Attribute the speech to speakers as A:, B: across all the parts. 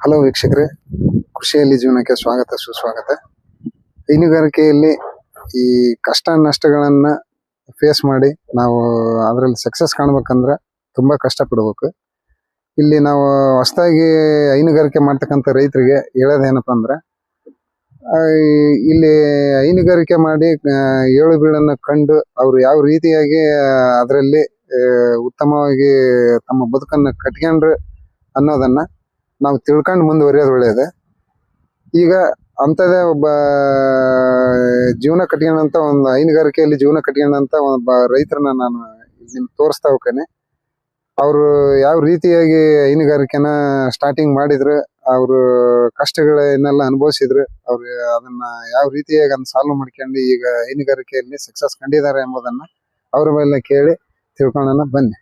A: Hello ವೀಕ್ಷಕರೇ, ಕೃಷಿಯಲ್ಲಿ ಜೀವನಕ್ಕೆ ಸ್ವಾಗತ ಸುಸ್ವಾಗತ. ಹೈನುಗಾರಿಕೆಯಲ್ಲಿ ಈ ಕಷ್ಟ ನಷ್ಟಗಳನ್ನ ಫೇಸ್ ಮಾಡಿ ನಾವು ಅದರಲ್ಲಿ ಸಕ್ಸಸ್ ಕಾಣ್ಬೇಕಂದ್ರೆ ತುಂಬಾ ಕಷ್ಟ ಪಡ್ಬೇಕು. ಇಲ್ಲಿ ನಾವು ಹೊಸದಾಗಿ ಹೈನುಗಾರಿಕೆ ಮಾಡ್ತಕ್ಕಂಥ ರೈತರಿಗೆ ಹೇಳೋದೇನಪ್ಪ ಅಂದ್ರೆ, ಇಲ್ಲಿ ಹೈನುಗಾರಿಕೆ ಮಾಡಿ ಏಳು ಬೀಳನ್ನ ಕಂಡು ಅವರು ಯಾವ ರೀತಿಯಾಗಿ ಅದರಲ್ಲಿ ಉತ್ತಮವಾಗಿ ತಮ್ಮ ಬದುಕನ್ನ ಕಟ್ಕೊಂಡ್ರು ಅನ್ನೋದನ್ನ ನಾವು ತಿಳ್ಕೊಂಡು ಮುಂದುವರಿಯೋದು ಒಳ್ಳೇದು. ಈಗ ಅಂಥದ್ದೇ ಒಬ್ಬ ಜೀವನ ಕಟ್ಕೊಂಡಂತ ಒಂದು ಹೈನುಗಾರಿಕೆಯಲ್ಲಿ ಜೀವನ ಕಟ್ಕೊಂಡಂತ ಒಬ್ಬ ರೈತರನ್ನ ನಾನು ನಿಮ್ಗೆ ತೋರಿಸ್ತಾ ಹೋಗ್ತೇನೆ. ಅವರು ಯಾವ ರೀತಿಯಾಗಿ ಹೈನುಗಾರಿಕೆನ ಸ್ಟಾರ್ಟಿಂಗ್ ಮಾಡಿದ್ರು, ಅವರು ಕಷ್ಟಗಳನ್ನೆಲ್ಲ ಅನುಭವಿಸಿದ್ರು, ಅವ್ರು ಅದನ್ನ ಯಾವ ರೀತಿಯಾಗಿ ಅದನ್ನ ಸಾಲ್ವ್ ಮಾಡ್ಕೊಂಡು ಈಗ ಹೈನುಗಾರಿಕೆಯಲ್ಲಿ ಸಕ್ಸಸ್ ಕಂಡಿದ್ದಾರೆ ಎಂಬುದನ್ನ ಅವ್ರ ಮೇಲೆ ಕೇಳಿ ತಿಳ್ಕೊಳ್ಳೋಣ ಬನ್ನಿ.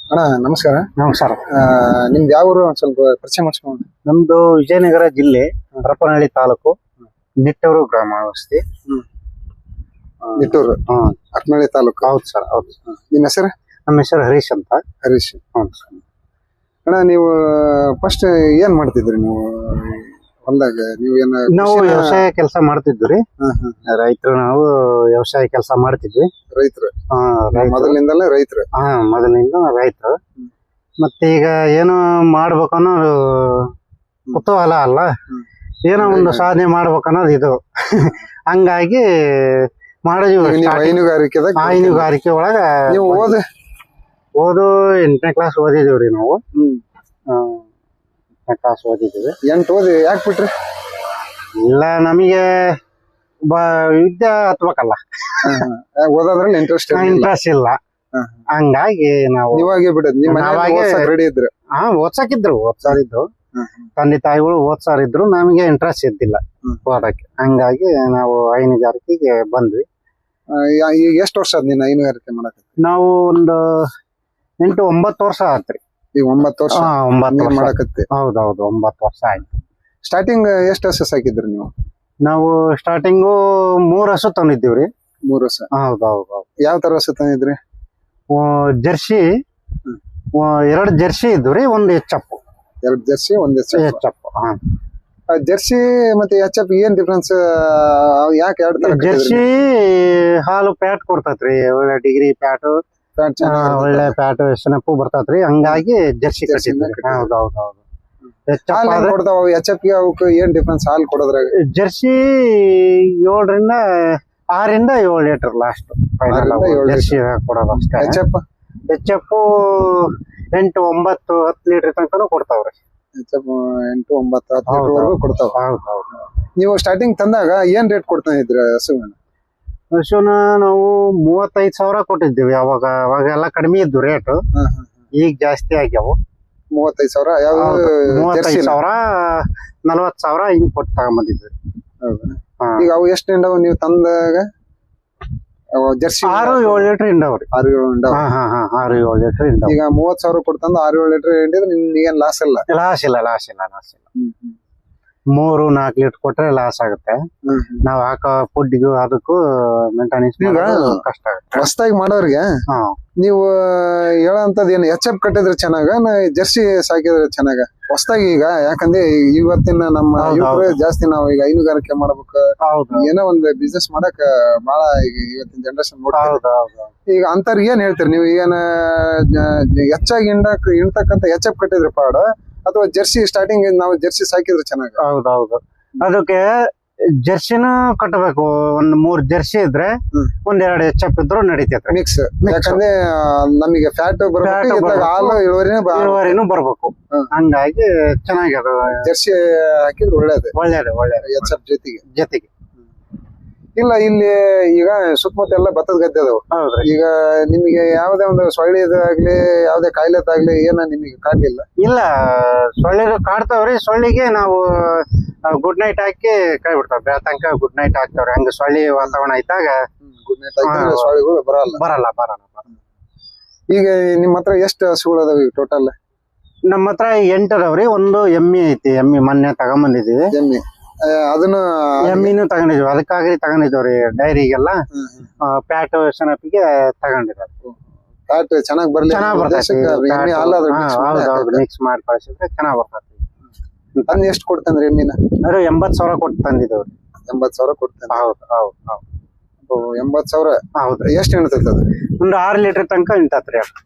A: ಅಣ್ಣ ನಮಸ್ಕಾರ.
B: ನಮಸ್ಕಾರ.
A: ನಿಮ್ದು ಯಾವ ಊರು ಒಂದ್ ಸ್ವಲ್ಪ ಪರಿಚಯ ಮಾಡಿಸ್ಕೊಂಡು.
B: ನಮ್ದು ವಿಜಯನಗರ ಜಿಲ್ಲೆ ಹರಪನಹಳ್ಳಿ ತಾಲೂಕು ನಿಟ್ಟೂರು ಗ್ರಾಮ ವಸ್ತಿ.
A: ನಿಟ್ಟೂರು ಹರಪನಹಳ್ಳಿ ತಾಲೂಕು.
B: ಹೌದು ಸರ್, ಹೌದು.
A: ನಿಮ್ಮ ಹೆಸರು?
B: ನಮ್ಮ ಹೆಸರು ಹರೀಶ್ ಅಂತ.
A: ಹರೀಶ್.
B: ಹೌದು ಸರ್.
A: ಅಣ್ಣ ನೀವು ಫಸ್ಟ್ ಏನ್ ಮಾಡ್ತಿದ್ರಿ ನೀವು ಹೊಲ್ದಾಗ?
B: ನಾವು ವ್ಯವಸಾಯ ಕೆಲಸ ಮಾಡ್ತಿದ್ವಿ. ರೈತರು, ನಾವು ವ್ಯವಸಾಯ ಕೆಲಸ ಮಾಡ್ತಿದ್ವಿ.
A: ರೈತರು ಮೊದಲಿಂದಲೇ ರೈತರು?
B: ಮೊದಲಿಂದ ರೈತರು. ಮತ್ತೆ ಈಗ ಏನೋ ಮಾಡ್ಬೇಕನ್ನೋ ಕುತೂಹಲ ಅಲ್ಲ, ಏನೋ ಒಂದು ಸಾಧನೆ ಮಾಡ್ಬೇಕನ್ನೋದು ಇದು. ಹಂಗಾಗಿ ಮಾಡಿದ್ವಿ. ಹೈನುಗಾರಿಕೆ ಒಳಗ
A: ನೀವು
B: ಓದು 8ನೇ ಕ್ಲಾಸ್ ಓದಿದೀವ್ರಿ ನಾವು. 8ನೇ ಕ್ಲಾಸ್ ಓದಿದ್ದೀವಿ.
A: 8 ಓದಿ ಯಾಕೆ ಬಿಟ್ರಿ?
B: ಇಲ್ಲ, ನಮಗೆ ವಿದ್ಯೆ ಹತ್ಬೇಕಲ್ಲ,
A: ಓದೋದ್ರಲ್ಲಿ ಇಂಟ್ರೆಸ್ಟ್ ಇಲ್ಲ.
B: ಹಂಗಾಗಿ ನಾವು ಓದ್ಸಾರಿದ್ರು, ತಂದೆ ತಾಯಿಗಳು ಓದ್ಸಾರಿದ್ರು, ನಮಗೆ ಇಂಟ್ರೆಸ್ಟ್ ಇದ್ದಿಲ್ಲ ಓದಕ್ಕೆ. ಹಂಗಾಗಿ ನಾವು ಹೈನುಗಾರಿಕೆಗೆ ಬಂದ್ವಿ.
A: ಈಗ ಎಷ್ಟು ವರ್ಷ ಆದ್ ನೀನ್ ಹೈನುಗಾರಿಕೆ ಮಾಡಕ?
B: ನಾವು ಒಂದು 8-9 ವರ್ಷ ಆತ್ರಿ.
A: ಈಗ 9 ವರ್ಷ
B: 9 ವರ್ಷ
A: ಮಾಡಕತ್ತಿ?
B: ಹೌದೌದು, 9 ವರ್ಷ ಆಯ್ತು.
A: ಸ್ಟಾರ್ಟಿಂಗ್ ಎಷ್ಟು ಹಸು ಸಾಕಿದ್ರಿ ನೀವು?
B: ನಾವು ಸ್ಟಾರ್ಟಿಂಗು 3 ಹಸು ತಂದಿದ್ದೀವ್ರಿ.
A: 3 ಹಸು?
B: ಹೌದೌದು.
A: ಯಾವ ತರ ಹಸು ತಂದಿದ್ರಿ?
B: ಜರ್ಸಿ 2 ಜರ್ಸಿ ಇದ್ವ್ರಿ, 1 ಎಚ್-ಎಫ್.
A: 2 Jersey 1
B: H F.
A: ಜರ್ಸಿ ಮತ್ತೆ ಎಚ್-ಎಫ್ ಏನ್ ಡಿಫ್ರೆನ್ಸ್? ಯಾಕೆ 2 ತರ?
B: ಜರ್ಸಿ ಹಾಲು ಪ್ಯಾಟ್ ಕೊಡ್ತೈತ್ರಿ, ಒಳ್ಳೆ ಡಿಗ್ರಿ ಪ್ಯಾಟ್, ಒಳ್ಳೆ ಪ್ಯಾಟ್ ಎಸ್-ಎನ್-ಎಫ್ ಬರ್ತೈತ್ರಿ. ಹಂಗಾಗಿ ಜರ್ಸಿ ಕಟ್ಟಿದ್ವಿ. ಹೌದೌದು.
A: ಎಚ್-ಎಫ್ ಅವಕ್ಕೆ ಏನ್ ಡಿಫ್ರೆನ್ಸ್ ಹಾಲು ಕೊಡೋದ್ರಾಗ?
B: ಜರ್ಸಿ 6ರಿಂದ 7 ಲೀಟರ್ ಲಾಸ್ಟ್ ಜರ್ಸಿ ಕೊಡೋದು ಅಷ್ಟೇ. ಎಚ್-ಎಫ್ 8, 9, 10 ಲೀಟರ್ ತನಕ ಕೊಡ್ತಾವ್ರಿ.
A: ಎಚ್-ಎಫ್ 8, 9, 10 ಲೀಟರ್ ವರೆಗೂ ಕೊಡ್ತಾವ?
B: ಹೌದೌದು.
A: ನೀವು ಸ್ಟಾರ್ಟಿಂಗ್ ತಂದಾಗ ಏನ್ ರೇಟ್ ಕೊಡ್ತಾ ಇದ್ರಿ ಹಸುವನ್ನ?
B: ಹಸುನ ನಾವು 35,000 ಕೊಟ್ಟಿದ್ದೀವಿ. ಅವಾಗೆಲ್ಲ ಕಡಿಮೆ ಇದ್ದು ರೇಟ್. ಈಗ ಜಾಸ್ತಿ ಆಗ್ಯಾವು.
A: 35,000?
B: 35,000, 40,000 ಹಿಂಗ್ ಕೊಟ್ಟು ತಗೊಂಬಂದಿದ್ವಿ.
A: ಈಗ ಅವು ಎಷ್ಟು ಹಿಂಡವು ನೀವು ತಂದಾಗ? ಜರ್ಸಿ
B: 6-7 ಲೀಟರ್ ಹಿಂಡವ್ರಿ.
A: 6-7 ಹಿಂಡವ?
B: 6-7 ಲೀಟರ್ ಹಿಂಡವ.
A: ಈಗ 30,000 ಕೊಡ್ತಂದು 6-7 ಲೀಟರ್ ಹಿಂಡಿದ್ರೆ ನಿಮ್ಗೇನ್ ಲಾಸ್ ಇಲ್ಲ?
B: ಲಾಸ್ ಇಲ್ಲ. 3-4 ಲೀಟರ್ ಕೊಟ್ರೆ ಲಾಸ್ ಆಗುತ್ತೆ. ನಾವ್ ಹಾಕೋ ಫುಡ್ಗೂ ಅದಕ್ಕೂ ಮೇಂಟೆನೆನ್ಸ್ ಕಷ್ಟ ಆಗುತ್ತೆ.
A: ಹೊಸದಾಗಿ ಮಾಡೋರಿಗೆ ನೀವು ಹೇಳೋಂಥದ್ದು ಏನು, ಎಚ್-ಎಫ್ ಕಟ್ಟಿದ್ರೆ ಚೆನ್ನಾಗ ಜರ್ಸಿ ಸಾಕಿದ್ರೆ ಚೆನ್ನಾಗ? ಹೊಸದಾಗಿ ಈಗ ಯಾಕಂದ್ರೆ ಇವತ್ತಿನ ನಮ್ಮ ಯುವಕರು ಜಾಸ್ತಿ ನಾವು ಈಗ ಹೈನುಗಾರಿಕೆ ಮಾಡ್ಬೇಕು, ಏನೋ ಒಂದು ಬಿಸ್ನೆಸ್ ಮಾಡಕ್ ಬಹಳ ಈಗ ಇವತ್ತಿನ ಜನರೇಷನ್ ನೋಡ್ತಾರೆ. ಈಗ ಅಂತವ್ರ ಏನ್ ಹೇಳ್ತೀರಿ ನೀವು? ಏನ ಹೆಚ್ಚಾಗಿ ಹಿಂಡ್ತಕ್ಕಂತ ಎಚ್-ಎಫ್ ಕಟ್ಟಿದ್ರೆ ಪಾಡ, ಅಥವಾ ಜರ್ಸಿ ಸ್ಟಾರ್ಟಿಂಗ್ ನಾವು ಜರ್ಸಿ ಸಾಕಿದ್ರೆ ಚೆನ್ನಾಗ?
B: ಹೌದೌದು. ಅದಕ್ಕೆ ಜರ್ಸಿನೂ ಕಟ್ಟಬೇಕು. 3 ಜರ್ಸಿ ಇದ್ರೆ 1-2 ಎಚ್-ಎಫ್ ಇದ್ರು ನಡೀತೈತೆ
A: ಮಿಕ್ಸ್. ಯಾಕಂದ್ರೆ ನಮಗೆ ಫ್ಯಾಟ್ ಹಾಲು
B: ಇಳುವರಿನೂ ಬರ್ಬೇಕು. ಹಂಗಾಗಿ ಚೆನ್ನಾಗಿದೆ.
A: ಜರ್ಸಿ ಹಾಕಿದ್ರೆ ಒಳ್ಳೇದು ಎಚ್-ಎಫ್ ಜೊತೆಗೆ. ಇಲ್ಲ, ಇಲ್ಲಿ ಈಗ ಸುತ್ತಮುತ್ತ ಎಲ್ಲ ಭತ್ತದ ಗದ್ದೆ ಅದಾವ. ಈಗ ನಿಮಗೆ ಯಾವ್ದೇ ಒಂದು ಸೊಳ್ಳೆದಾಗ್ಲಿ ಯಾವ್ದೇ ಕಾಯಿಲೆದಾಗ್ಲಿ ಏನ ನಿಮಗೆ ಕಾಡ್ಲಿಲ್ಲ? ಇಲ್ಲ,
B: ಸೊಳ್ಳೆದು ಕಾಡ್ತಾವ್ರಿ. ಸೊಳ್ಳಿಗೆ ನಾವು ಗುಡ್ ನೈಟ್ ಹಾಕಿ ಕೈ ಬಿಡ್ತಾವ. ಬೆಳತನಕ ಗುಡ್ ನೈಟ್ ಹಾಕ್ತಾವ್ರಿ. ಹಂಗ ಸೊಳ್ಳಿ ವಾತಾವರಣ ಇದ್ದಾಗ
A: ಗುಡ್ ನೈಟ್ ಹಾಕಿದ್ರೆ ಸೊಳ್ಳೆಗಳು ಬರಲ್ಲ. ಈಗ ನಿಮ್ಮ ಹತ್ರ ಎಷ್ಟು ಹಸುಗಳು ಅದಾವ ಈಗ ಟೋಟಲ್?
B: ನಮ್ಮ ಹತ್ರ 8 ಅದಾವ್ರಿ. 1 ಎಮ್ಮಿ ಐತಿ. ಎಮ್ಮಿ ಮೊನ್ನೆ ತಗೊಂಬಂದಿದೀವಿ.
A: ಎಮ್ಮಿ ಅದನ್ನು
B: ಎಮ್ಮಿನೂ ತಗೊಂಡಿದ್ವಿ. ಅದಕ್ಕಾಗಿ ತಗೊಂಡಿದ್ದೇವ್ರಿ. ಡೈರಿಗೆಲ್ಲ ಪ್ಯಾಟ್ ಎಸ್-ಎನ್-ಎಫ್ಗೆ ತಗೊಂಡಿದ್ದಾರೆ.
A: ಪ್ಯಾಟ್ ಚೆನ್ನಾಗಿ ಬರ್ಲಿ,
B: ಮಿಕ್ಸ್ ಮಾಡಿ ಕಳಿಸಿದ್ರೆ ಚೆನ್ನಾಗ್ ಬರ್ತೈತಿ.
A: ಅದನ್ನ ಎಷ್ಟು ಕೊಡ್ತಾನ್ರಿ ಎಮ್ಮಿನ?
B: ಅದು 80,000 ಕೊಟ್ಟು ತಂದಿದ್ದೇವ್ರಿ.
A: 80,000 ಕೊಡ್ತಾನೆ.
B: ಹೌದು ಹೌದು ಹೌದು
A: 80,000.
B: ಹೌದ್ರಿ.
A: ಎಷ್ಟು ಹೆಣ್ತೈತೆ ಅದು?
B: ಒಂದು 6 ಲೀಟರ್ ತನಕ ಹಿಂಟತ್ರಿ.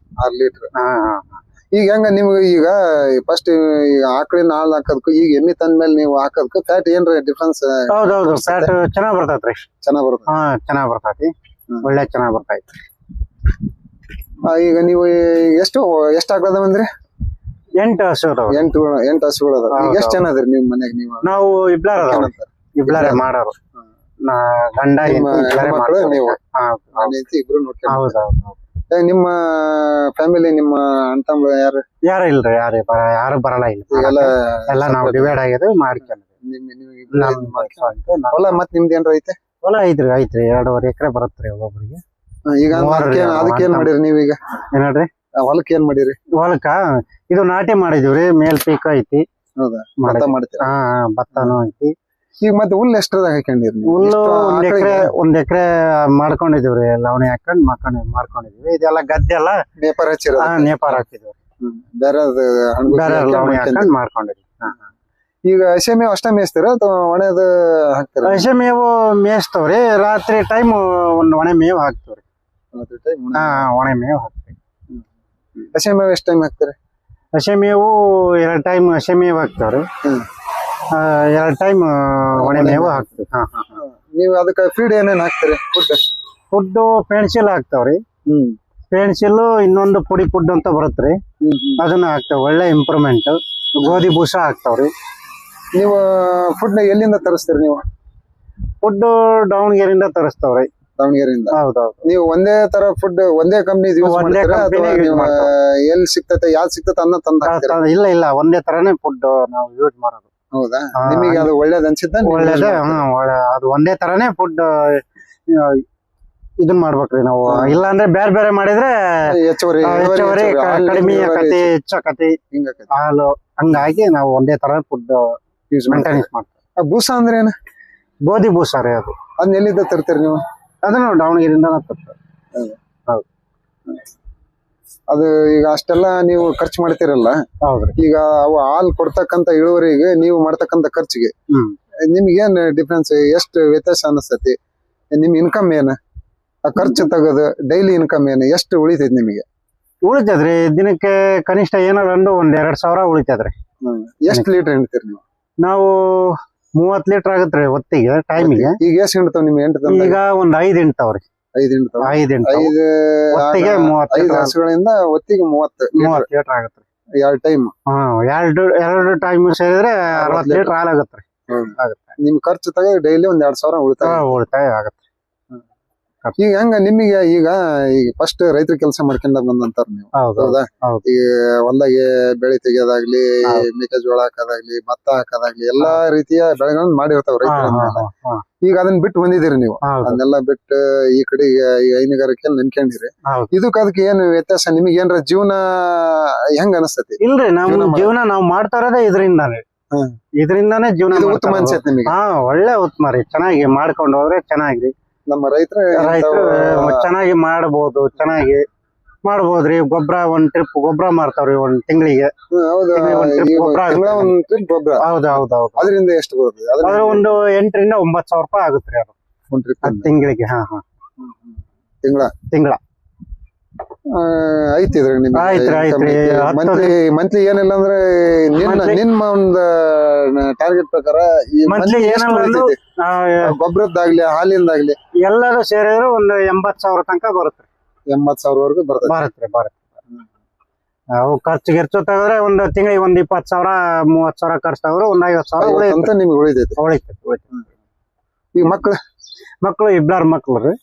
A: 6 ಲೀಟರ್.
B: ಹಾ
A: ಈಗ ಹೆಂಗ ನಿಮ್ಗೆ ಈಗ ಫಸ್ಟ್ ಈಗ ಆಕಳಿನ ಹಾಲ್ ಹಾಕೋದಕ್ಕೂ ಈಗ ಎಮ್ಮಿ ತಂದ್ಮೇಲೆ ನೀವು ಹಾಕೋದಕ್ಕೂ ಫ್ಯಾಟ್ ಏನ್ರ ಡಿಫ್ರೆನ್ಸ್?
B: ಹೌದೌದು ಫ್ಯಾಟ್ ಚೆನ್ನಾಗ್ ಬರ್ತೈತ್ರಿ.
A: ಚೆನ್ನಾಗ್ ಬರುತ್ತೆ.
B: ಹಾ ಚೆನ್ನಾಗ್ ಬರ್ತೈತಿ. ಒಳ್ಳೆ ಚೆನ್ನಾಗ್ ಬರ್ತೈತಿ.
A: ಈಗ ನೀವು ಎಷ್ಟು ಆಕಳದವಂದ್ರಿ?
B: 8 ಹಸು ಅದಾವ.
A: 8 ಹಸುಗಳು ಅದಾವ. ಈಗ ಎಷ್ಟು ಜನ ಅದ್ರಿ ನಿಮ್ ಮನೆಗೆ? ನೀವು
B: ನಾವು ಇಬ್ಲಾರೆ ಮಾಡೋರು. ಗಂಡ
A: ಮಕ್ಕಳು ನೀವು ಇಬ್ರು ನೋಡ್ಕೊಂಡು.
B: ಹೌದೌದು.
A: ನಿಮ್ಮ ಫ್ಯಾಮಿಲಿ ನಿಮ್ಮ ಅಣ್ಣ ತಮ್ಮ
B: ಯಾರು ಇಲ್ರಿ. ಯಾರು ಬರಲ್ಲ ಇಲ್ಲ. ಎಲ್ಲ ನಾವು ಡಿವೈಡ್ ಆಗಿದೆ ಮಾಡ್ಕೊಂಡು.
A: ಹೊಲ ಮತ್ ನಿಮ್ದು ಏನ್ರ ಐತೆ?
B: ಹೊಲ ಐತ್ರಿ 2.5 ಎಕರೆ ಬರತ್ರಿ ಒಬ್ಬೊಬ್ರಿಗೆ.
A: ಈಗ ಅದಕ್ಕೆ ಏನ್ ಮಾಡಿರಿ ನೀವೀಗ?
B: ಏನ್ರಿ
A: ಹೊಲಕ್ಕೆ ಏನ್ ಮಾಡಿರಿ?
B: ಹೊಲಕ್ಕ ಇದು ನಾಟಿ ಮಾಡಿದೀವ್ರಿ. ಮೇಲ್ ಪೀಕ್ ಐತಿ.
A: ಹೌದಾ? ಭತ್ತ ಮಾಡ್ತೀರಾ?
B: ಭತ್ತನೂ ಐತಿ.
A: ಈಗ ಮತ್ತೆ ಹುಲ್ಲು ಎಷ್ಟ್ರದಾಗ ಹಾಕೊಂಡಿರಿ?
B: ಹುಲ್ಲು ಒಂದ್ ಎಕರೆ ಮಾಡ್ಕೊಂಡಿದೀವ್ರಿ. ಲವಣಿ ಹಾಕೊಂಡ್ ಮಾಡ್ಕೊಂಡಿದೀವಿ. ಇದೆಲ್ಲ ಗದ್ದೆ ಎಲ್ಲ
A: ನೇಪಾರ ಹಚ್ಚಿರ?
B: ನೇಪಾರ ಹಾಕಿದ್ವಿ.
A: ಬೇರೆ
B: ಲವಣಿ ಹಾಕೊಂಡ್ ಮಾಡ್ಕೊಂಡಿದ್ವಿ.
A: ಈಗ ಹಸಿ ಮೇವು ಅಷ್ಟ ಮೇಯಿಸ್ತೀರ ಅಥವಾ ಒಣದ ಹಾಕ್ತಾರ?
B: ಹಸಿ ಮೇವು ಮೇಯಿಸ್ತವ್ರಿ. ರಾತ್ರಿ ಟೈಮ್ ಒಂದ್ ಒಣ ಮೇವು ಹಾಕ್ತವ್ರಿ. ಒಣ ಮೇವು ಹಾಕ್ತಿವಿ.
A: ಹಸಿ ಮೇವು ಎಷ್ಟ್ ಟೈಮ್ ಹಾಕ್ತಾರೆ?
B: ಹಸಿ ಮೇವು 2 ಟೈಮ್ ಹಸಿ ಮೇವು ಹಾಕ್ತವ್ರಿ. 2 ಟೈಮ್ ಒಣ ಮೇವು ಹಾಕ್ತಿವಿ.
A: ನೀವು ಅದಕ್ಕೆ ಫೀಡ್ ಏನೇನ್ ಹಾಕ್ತಾರೆ?
B: Food pencil ಹಾಕ್ತಾವ್ರಿ. ಪೆನ್ಸಿಲ್ ಇನ್ನೊಂದು ಪುಡಿ ಫುಡ್ ಅಂತ ಬರುತ್ತ್ರಿ. ಅದನ್ನ ಹಾಕ್ತಾವ. ಒಳ್ಳೆ ಇಂಪ್ರೂವ್ಮೆಂಟ್. ಗೋಧಿ ಬೂಸ ಹಾಕ್ತಾವ್ರಿ.
A: ನೀವು ಫುಡ್ ಎಲ್ಲಿಂದ ತರಿಸ್ತೀರಿ? ನೀವು
B: ಫುಡ್ ದಾವಣಗೆರೆಯಿಂದ ತರಿಸ್ತಾವ್ರಿ.
A: ದಾವಣಗೆರೆಯಿಂದ? ಹೌದೌದು. ನೀವು ಒಂದೇ ತರ ಫುಡ್ ಒಂದೇ ಕಂಪ್ನಿ ಎಲ್ಲಿ ಸಿಗ್ತೈತೆ ಯಾವ್ದು ಸಿಗ್ತೈತೆ ಅನ್ನೋ ತಂದ?
B: ಇಲ್ಲ ಒಂದೇ ತರನೇ ಫುಡ್ ನಾವು ಯೂಸ್ ಮಾಡೋದು.
A: ಹೌದಾ? ನಿಮಗೆ ಅದು ಒಳ್ಳೇದ್ ಅನ್ಸಿದ್ದ?
B: ಒಳ್ಳೇದೇ. ಅದು ಒಂದೇ ತರನೇ ಫುಡ್ ಇದನ್ ಮಾಡ್ಬೇಕ್ರಿ ನಾವು. ಇಲ್ಲ ಅಂದ್ರೆ ಬೇರೆ ಮಾಡಿದ್ರೆ ಹೆಚ್ಚುವರಿ ಕಡಿಮೆ ಆಕತಿ, ಹೆಚ್ಚಾಕತಿ, ಹಾಲು. ಹಂಗಾಗಿ ನಾವು ಒಂದೇ ತರ ಫುಡ್ ಮೇಂಟೆನೆನ್ಸ್ ಮಾಡ್ತೀವಿ.
A: ಬೂಸ ಅಂದ್ರೆ ಏನ?
B: ಗೋಧಿ ಬೂಸ ರೀ ಅದು.
A: ಅದನ್ನ ಎಲ್ಲಿಂದ ತರ್ತೀರಿ ನೀವು?
B: ಅದನ್ನ ದಾವಣಗೆರೆಯಿಂದ ತರ್ತೀವಿ. ಹೌದು.
A: ಅದು ಈಗ ಅಷ್ಟೆಲ್ಲ ನೀವು ಖರ್ಚು ಮಾಡ್ತೀರಲ್ಲ.
B: ಹೌದ್ರಿ.
A: ಈಗ ಅವು ಹಾಲು ಕೊಡ್ತಕ್ಕಂತ ಇಳುವರಿಗೆ ನೀವು ಮಾಡ್ತಕ್ಕಂತ ಖರ್ಚಿಗೆ ನಿಮ್ಗೆ ಏನ್ ಡಿಫ್ರೆನ್ಸ್? ಎಷ್ಟು ವ್ಯತ್ಯಾಸ ಅನಿಸ್ತತಿ? ನಿಮ್ ಇನ್ಕಮ್ ಏನ? ಆ ಖರ್ಚು ತೆಗದು ಡೈಲಿ ಇನ್ಕಮ್ ಏನು? ಎಷ್ಟು ಉಳಿತೈತಿ ನಿಮಗೆ?
B: ಉಳಿತದ್ರಿ. ದಿನಕ್ಕೆ ಕನಿಷ್ಠ ಏನಾರ ಒಂದು 2,000 ಉಳಿತದ್ರಿ.
A: ಎಷ್ಟು ಲೀಟರ್ ಹಿಂಡ್ತೀರಿ ನೀವು?
B: ನಾವು 30 ಲೀಟರ್ ಆಗತ್ರಿ ಹೊತ್ತಿಗೆ ಟೈಮಿಗೆ.
A: ಈಗ ಎಷ್ಟು ಹಿಂಡ್ತಾವ್ ನಿಮ್?
B: ಈಗ ಒಂದ್ 5 ಹಿಂಡ್ತಾವ್ರಿ. 5
A: ಹಸುಗಳಿಂದ ಹೊತ್ತಿಗೆ 30
B: ಲೀಟರ್ ಆಗತ್ರಿ.
A: 2 ಟೈಮ್.
B: ಎರಡು ಟೈಮ್ ಸೇರಿದ್ರೆ 60 ಲೀಟರ್ ಹಾಲ್ ಆಗತ್ರಿ.
A: ನಿಮ್ ಖರ್ಚು ತೆಗೆದು ಡೈಲಿ ಒಂದ್ 2,000
B: ಉಳಿತಾಯ ಆಗತ್ರಿ.
A: ಈಗ ಹೆಂಗ ನಿಮಗೆ? ಈಗ ಫಸ್ಟ್ ರೈತರ ಕೆಲಸ ಮಾಡ್ಕೊಂಡ ಬಂದಂತಾರ ನೀವು. ಹೌದಾ? ಈಗ ಹೊಲದಾಗೆ ಬೆಳೆ ತೆಗಿಯೋದಾಗ್ಲಿ, ಮೆಕ್ಕೆಜೋಳ ಹಾಕೋದಾಗ್ಲಿ, ಭತ್ತ ಹಾಕೋದಾಗ್ಲಿ ಎಲ್ಲಾ ರೀತಿಯ ಬೆಳೆಗಳನ್ನ ಮಾಡಿರ್ತಾವ ರೈತರ. ಈಗ ಅದನ್ನ ಬಿಟ್ಟು ಬಂದಿದ್ದೀರಿ ನೀವು. ಅದನ್ನೆಲ್ಲ ಬಿಟ್ಟು ಈ ಕಡೆ ಹೈನುಗಾರಿಕೆ ನೆನ್ಕೊಂಡಿರಿ. ಇದಕ್ಕೆ ಅದಕ್ಕೆ ಏನು ವ್ಯತ್ಯಾಸ? ನಿಮಗೆ ಏನ್ರ ಜೀವನ ಹೆಂಗ ಅನಿಸ್ತತಿ?
B: ಇಲ್ರಿ, ನಮ್ ಜೀವನ ನಾವ್ ಮಾಡ್ತಾ ಇರೋದೇ ಇದರಿಂದಾನೇ ಜೀವನ
A: ಉತ್ತಮ ಅನ್ಸತ್ ನಿಮಗೆ?
B: ಒಳ್ಳೆ ಉತ್ತಮ ರೀ. ಚೆನ್ನಾಗಿ ಮಾಡ್ಕೊಂಡು ಹೋದ್ರೆ ಚೆನ್ನಾಗ್ರಿ.
A: ನಮ್ಮ ರೈತರು
B: ಚೆನ್ನಾಗಿ ಮಾಡ್ಬೋದ್ರಿ. ಗೊಬ್ಬರ ಒಂದ್ ಟ್ರಿಪ್ ಗೊಬ್ಬರ ಮಾರ್ತಾವ್ರಿ ಒಂದ್ ತಿಂಗಳಿಗೆ. ಹೌದೌದು.
A: ಅದರಿಂದ ಎಷ್ಟು ಬರುತ್ತೆ?
B: ಅದ್ರ ಒಂದು 8,000 ರಿಂದ 9,000 ರೂಪಾಯಿ ಆಗುತ್ರಿ ಅದು ಒಂದ್ ಟ್ರಿಪ್ ತಿಂಗಳಿಗೆ. ತಿಂಗಳ
A: ಐತಿದ್ರಿ ನಿಮ್ಗೆ ಮಂತ್ಲಿ ಏನಿಲ್ಲ ಅಂದ್ರೆ ನಿಮ್ಮ ಒಂದು ಟಾರ್ಗೆಟ್ ಪ್ರಕಾರ ಗೊಬ್ಬರದ್ದಾಗ್ಲಿ ಹಾಲಿಂದಾಗ್ಲಿ
B: ಎಲ್ಲರೂ ಸೇರಿದ್ರೆ ಒಂದು 80,000 ತನಕ ಬರುತ್ತೆ.
A: 80,000 ಬರುತ್ತೆ.
B: ಅವು ಖರ್ಚು ತೆಗೆದ್ರೆ ಒಂದು ತಿಂಗಳಿಗೆ ಒಂದು 20,000 30,000 ಖರ್ಚು ತೆಗೆದ್ರೆ ಒಂದು 50,000
A: ಅಂತ ನಿಮ್ಗೆ ಉಳಿತೈತಿ. ಈಗ
B: ಮಕ್ಕಳು ಇಬ್ಲಾರು ಮಕ್ಳು ರೀ.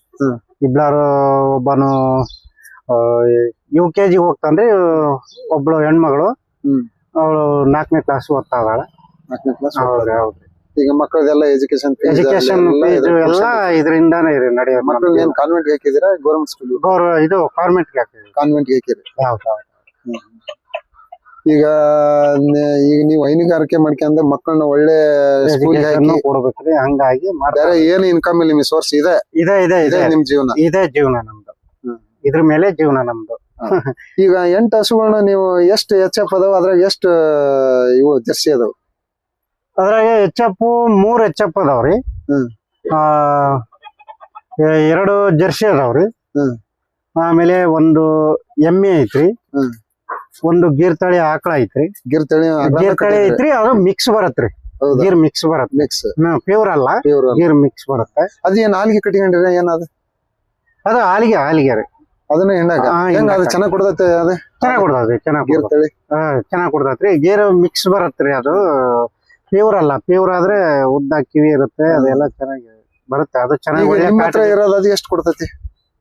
B: ಇಬ್ಲಾರು ಒಬ್ಬನು UKG ಹೋಗ್ತಾನ್ರಿ. ಒಬ್ಳು ಹೆಣ್ಮಗಳು, ಅವಳು 4ನೇ ಕ್ಲಾಸ್ ಓದ್ತಾ ಇದ್ದಾಳೆ. ಹೌದ್ರಿ.
A: ಈಗ ಮಕ್ಕಳದೆಲ್ಲ ಎಜುಕೇಶನ್
B: ಫೀಸ್ ಎಲ್ಲ ಇದರಿಂದಾನೇ ನಡೆಯೋದು.
A: ಮಕ್ಕಳು ಏನ್ ಕಾನ್ವೆಂಟ್ ಹಾಕಿದಿರಾ? Government school?
B: ಇದು ಕಾನ್ವೆಂಟ್ ಹಾಕಿದ್ರಿ.
A: ಕಾನ್ವೆಂಟ್ ಹಾಕಿರಿ? ಈಗ ನೀವು ಹೈನುಗಾರಿಕೆ ಮಾಡ್ಕೊಂಡ್ರೆ ಮಕ್ಕಳನ್ನ ಒಳ್ಳೆ ಸ್ಕೂಲ್
B: ಕೊಡ್ಬೇಕ್ರಿ. ಹಂಗಾಗಿ
A: ಬೇರೆ ಏನು ಇನ್ಕಮ್ ಇಲ್ಲ, ನಿಮ್ ಸೋರ್ಸ್ ಇದೆ ನಿಮ್ ಜೀವನ?
B: ಇದೇ ಜೀವನ ನಮ್ದು. ಇದ್ರ ಮೇಲೆ ಜೀವನ ನಮ್ದು.
A: ಈಗ 8 ಹಸುಗಳನ್ನ ನೀವು ಎಷ್ಟು HF ಅದಾವ? ಅದ್ರಾಗ ಎಷ್ಟು ಇವು ಜರ್ಸಿ ಅದಾವ?
B: ಅದ್ರಾಗ ಎಚ್.ಎಫ್ 3 ಎಚ್.ಎಫ್ ಅದಾವ್ರಿ.
A: ಹ್ಮ್
B: 2 ಜರ್ಸಿ ಅದಾವ್ರಿ.
A: ಹ್ಮ್
B: ಆಮೇಲೆ ಒಂದು ಎಮ್ಮೆ ಐತ್ರಿ.
A: ಹ್ಮ್
B: ಒಂದು ಗೀರ್ ತಳಿ ಆಕಳ ಐತ್ರಿ.
A: ಗಿರ್ ತಳಿ
B: ಗೀರ್ ತಳಿ ಐತ್ರಿ, ಅದು ಮಿಕ್ಸ್ ಬರತ್ರಿ. ಗೀರ್ ಮಿಕ್ಸ್ ಬರತ್ತೆ,
A: ಮಿಕ್ಸ್
B: ಪ್ಯೂರ್ ಅಲ್ಲ, ಗೀರ್ ಮಿಕ್ಸ್ ಬರುತ್ತೆ.
A: ಅದೇನ್ ನಾಲ್ಗೆ ಕಟ್ಕೊಂಡಿರ ಏನದು?
B: ಅದು ಹಾಲಿಗೆ ರೀ.
A: ಅದನ್ನ ಹೆಣ್ಣಾಗ ಹೆಂಗ ಅದು ಚೆನ್ನಾಗ್ ಕೊಡ್ತೈತೆ? ಅದೇ
B: ಚೆನ್ನಾಗ್ ಕೊಡ್ತೈತಿ, ಚೆನ್ನಾಗ್
A: ಗೀರ್ ತಳಿ
B: ಚೆನ್ನಾಗ್ ಕೊಡ್ತೈತ್ರಿ. ಗೀರ್ ಮಿಕ್ಸ್ ಬರತ್ರಿ. ಅದು ಪ್ಯೂರ್ ಅಲ್ಲ, ಪ್ಯೂರ್ ಆದ್ರೆ ಉದ್ದ ಕಿವಿ ಇರುತ್ತೆ, ಅದೆಲ್ಲ ಚೆನ್ನಾಗಿ ಬರುತ್ತೆ. ಅದು ಚೆನ್ನಾಗಿ.
A: ನಿಮ್ಮ ಹತ್ರ ಇರೋದು ಅದು ಎಷ್ಟು ಕೊಡ್ತೈತಿ?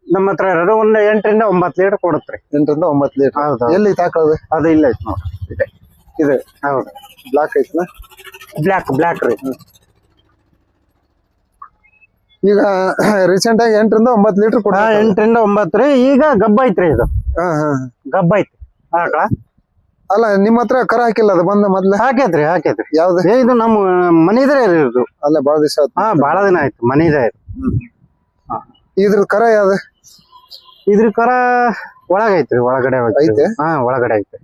B: ನಮ್ಮ ಹತ್ರ ಇರೋದು ಒಂದು 8 ರಿಂದ 9 ಲೀಟರ್ ಕೊಡುತ್ರಿ.
A: 8 ರಿಂದ 9 ಲೀಟರ್.
B: ಹೌದು.
A: ಎಲ್ಲಿ ತಾಕೋದು?
B: ಅದು ಇಲ್ಲ ಐತಿ ನೋಡ್ರಿ, ಇದೆ. ಹೌದು,
A: ಬ್ಲಾಕ್ ಐತನ?
B: ಬ್ಲಾಕ್ ರೀ.
A: ಈಗ ರೀಸೆಂಟ್ ಆಗಿ 8 ರಿಂದ 9 ಲೀಟರ್ ಕೊಡ.
B: 8 ರಿಂದ 9 ರೀ. ಈಗ ಗಬ್ಬ ಐತ್ರಿ, ಇದು ಗಬ್ಬ ಐತಿ ಆಕಳ.
A: ಅಲ್ಲ ನಿಮ್ಮ ಹತ್ರ ಕರ ಹಾಕಿಲ್ಲ? ಅದು ಬಂದ ಮೊದ್ಲ
B: ಹಾಕೈತ್ರಿ.
A: ಯಾವ್ದು?
B: ಇದು ನಮ್ಮ ಮನಿದ್ರೆ ಇದು.
A: ಅಲ್ಲ ಬಾಳ ದಿವಸ ಆಯ್ತು.
B: ಬಾಳ ದಿನ ಆಯ್ತು, ಮನಿದೆ.
A: ಇದ್ರ ಕರ ಯಾವ್ದು?
B: ಇದ್ರ ಕರ ಒಳಗೈತ್ರಿ, ಒಳಗಡೆ
A: ಐತೆ.
B: ಒಳಗಡೆ ಐತೆ.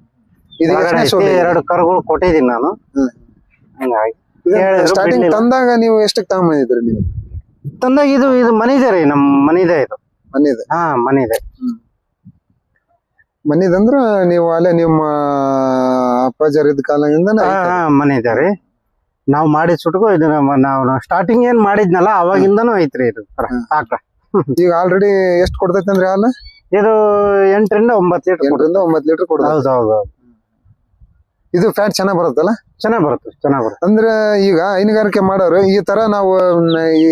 A: ಇದು
B: 2 ಕರುಗಳು ಕೊಟ್ಟಿದ್ದೀನಿ ನಾನು. ಹಂಗಾಗಿ
A: ಸ್ಟಾರ್ಟಿಂಗ್ ತಂದಾಗ ನೀವು ಎಷ್ಟಕ್ಕೆ ತಗೊಂಬಂದಿದ್ರಿ? ನೀವು
B: ತಂದಾಗ ಇದು ಮನಿದೆ ರೀ, ನಮ್ ಮನಿದೆ ಇದು.
A: ಮನಿದೆ?
B: ಮನಿದೆ.
A: ಮನಿದಂದ್ರ ನೀವು ಅಲ್ಲೇ ನಿಮ್ಮ ಅಪ್ಪಾಜರ್ ಇದ್ದ ಕಾಲದಿಂದ
B: ಮನಿದೆ ರೀ. ನಾವ್ ಮಾಡಿದ ಸುಟ್ಕೋ ಇದನ್ನ ನಾವು ಸ್ಟಾರ್ಟಿಂಗ್ ಏನ್ ಮಾಡಿದ್ನಲ್ಲ ಅವಾಗಿಂದನೂ ಐತ್ರಿ ಇದು ಆಕಳ.
A: ಈಗ ಆಲ್ರೆಡಿ ಎಷ್ಟು ಕೊಡ್ತೈತೆ ಅಂದ್ರೆ ಹಾಲು?
B: ಇದು 8 ರಿಂದ 9 ಲೀಟರ್.
A: 8 ರಿಂದ 9 ಲೀಟರ್ ಕೊಡ್ತೈತೆ.
B: ಹೌದು.
A: ಇದು ಫ್ಯಾಟ್ ಚೆನ್ನಾಗ್ ಬರುತ್ತಲ್ಲ?
B: ಚೆನ್ನಾಗ್ ಬರುತ್ತೆ.
A: ಅಂದ್ರೆ ಈಗ ಹೈನುಗಾರಿಕೆ ಮಾಡೋರು ಈ ತರ ನಾವು ಈ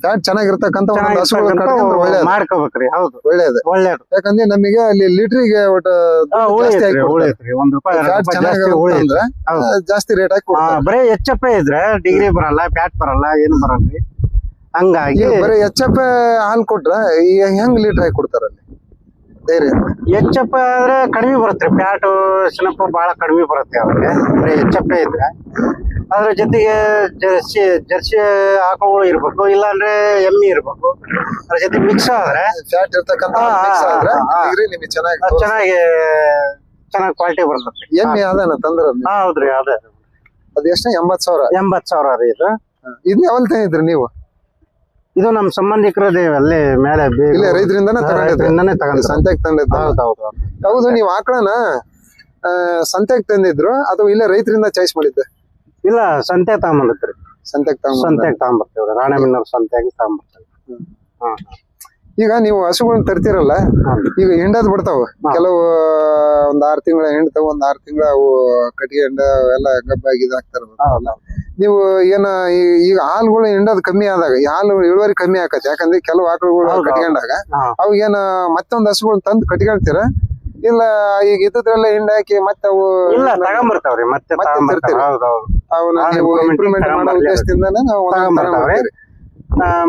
A: ಫ್ಯಾಟ್ ಚೆನ್ನಾಗಿರ್ತಕ್ಕಂತ
B: ಮಾಡ್ಕೋಬೇಕ್ರಿ. ಹೌದು,
A: ಒಳ್ಳೇದು. ಯಾಕಂದ್ರೆ ನಮಗೆ ಅಲ್ಲಿ ಲೀಟ್ರಿಗೆ ಜಾಸ್ತಿ ರೇಟ್ ಹಾಕಿ.
B: ಬರೀ ಎಚ್.ಎಫ್ ಇದ್ರೆ ಡಿಗ್ರಿ ಬರಲ್ಲ, ಫ್ಯಾಟ್ ಬರಲ್ಲ, ಏನು ಬರಲ್ರಿ. ಹಂಗಾಗಿ
A: ಬರೀ ಎಚ್.ಎಫ್ ಹಾಲು ಕೊಟ್ರ ಹೆಂಗ್ ಲೀಟರ್ ಹಾಕಿ ಕೊಡ್ತಾರ ಅಲ್ಲಿ ಡೈರಿ?
B: ಎಚ್.ಎಫ್ ಆದ್ರೆ ಕಡಿಮೆ ಬರುತ್ತೆ, ಫ್ಯಾಟ್ ಸೆಣಪು ಬಹಳ ಕಡಿಮೆ ಬರುತ್ತೆ ಅವ್ರಿಗೆ. ಬರೀ ಎಚ್.ಎಫ್ ಇದ್ರೆ ಅದ್ರ ಜೊತೆಗೆ ಜರ್ಸಿ ಆಕಳುಗಳು ಇರ್ಬೇಕು, ಇಲ್ಲಾಂದ್ರೆ ಎಮ್ಮಿ ಇರ್ಬೇಕು. ಅದ್ರ ಜೊತೆ ಮಿಕ್ಸ್ ಆದ್ರೆ
A: ಫ್ಯಾಟ್ ಇರ್ತಕ್ಕಂತ
B: ಚೆನ್ನಾಗಿ ಕ್ವಾಲಿಟಿ ಬರ್ತದೆ.
A: ಎಮ್ಮಿ ಅದೇನ ತಂದ್ರ?
B: ಹೌದ್ರಿ, ಅದೇ.
A: ಅದು ಎಷ್ಟು? 80,000.
B: 80,000 ರೀ ಇದು.
A: ಇದನ್ನ ಯಾವಲ್ ತಂದಿದ್ರಿ ನೀವು?
B: ಇದು ನಮ್ ಸಂಬಂಧಿಕರದೇ ಅಲ್ಲೇ ಮೇಲೆ
A: ರೈತರಿಂದಾನೆ ಸಂತೆಗೆ ತಂದಿದ್ದು? ಹೌದು. ನೀವು ಆಕಳನ ಸಂತೆಗೆ ತಂದಿದ್ರು ಅಥವಾ ಇಲ್ಲೇ ರೈತರಿಂದ ಚಾಯ್ಸ್ ಮಾಡಿದ್ದೆ?
B: ಇಲ್ಲ, ಸಂತೆ ತಗೊಂಬಂದ್ರಿ. ಸಂತೆಗೆ ತಗೊಂಬರ್ತೀವಿ, ರಾಣೆಬೆನ್ನೂರು ಸಂತೆಗೆ ತಗೊಂಬರ್ತೀವಿ.
A: ಈಗ ನೀವು ಹಸುಗಳನ್ನ ತರ್ತಿರಲ್ಲ, ಈಗ ಹಿಂಡದ್ ಬಿಡ್ತಾವ ಕೆಲವು. ಒಂದ್ 6 ತಿಂಗಳ ಹಿಂಡ್ತಾವ, ಒಂದ್ 6 ತಿಂಗಳ ಅವು ಕಟ್ಟಿಗೆ ಹಿಂಡ ಎಲ್ಲ ಗಬ್ಬಾಗಿ ಇದಾಗ್ತಾರ. ನೀವು ಏನ ಈಗ ಹಾಲುಗಳು ಹಿಂಡೋದ್ ಕಮ್ಮಿ ಆದಾಗ ಹಾಲು ಇಳುವರಿ ಕಮ್ಮಿ ಆಕತಿ. ಯಾಕಂದ್ರೆ ಕೆಲವು ಆಕಳುಗಳು ಕಟ್ಕೊಂಡಾಗ ಅವು ಏನ ಮತ್ತೊಂದ್ ಹಸುಗಳನ್ನ ತಂದು ಕಟ್ಕೊಳ್ತೀರ? ಇಲ್ಲ ಈಗ ಇದ್ರಲ್ಲೇ ಹಿಂಡಾಕಿ ಮತ್ತೆ ಅವು
B: ತಗೊಂಬರ್ತಾವ್ರಿ.
A: ಅವನ್ನ ನೀವು ಇಂಪ್ರೂವ್ಮೆಂಟ್ ಮಾಡೋ ಉದ್ದೇಶದಿಂದಾನೆ ನಾವು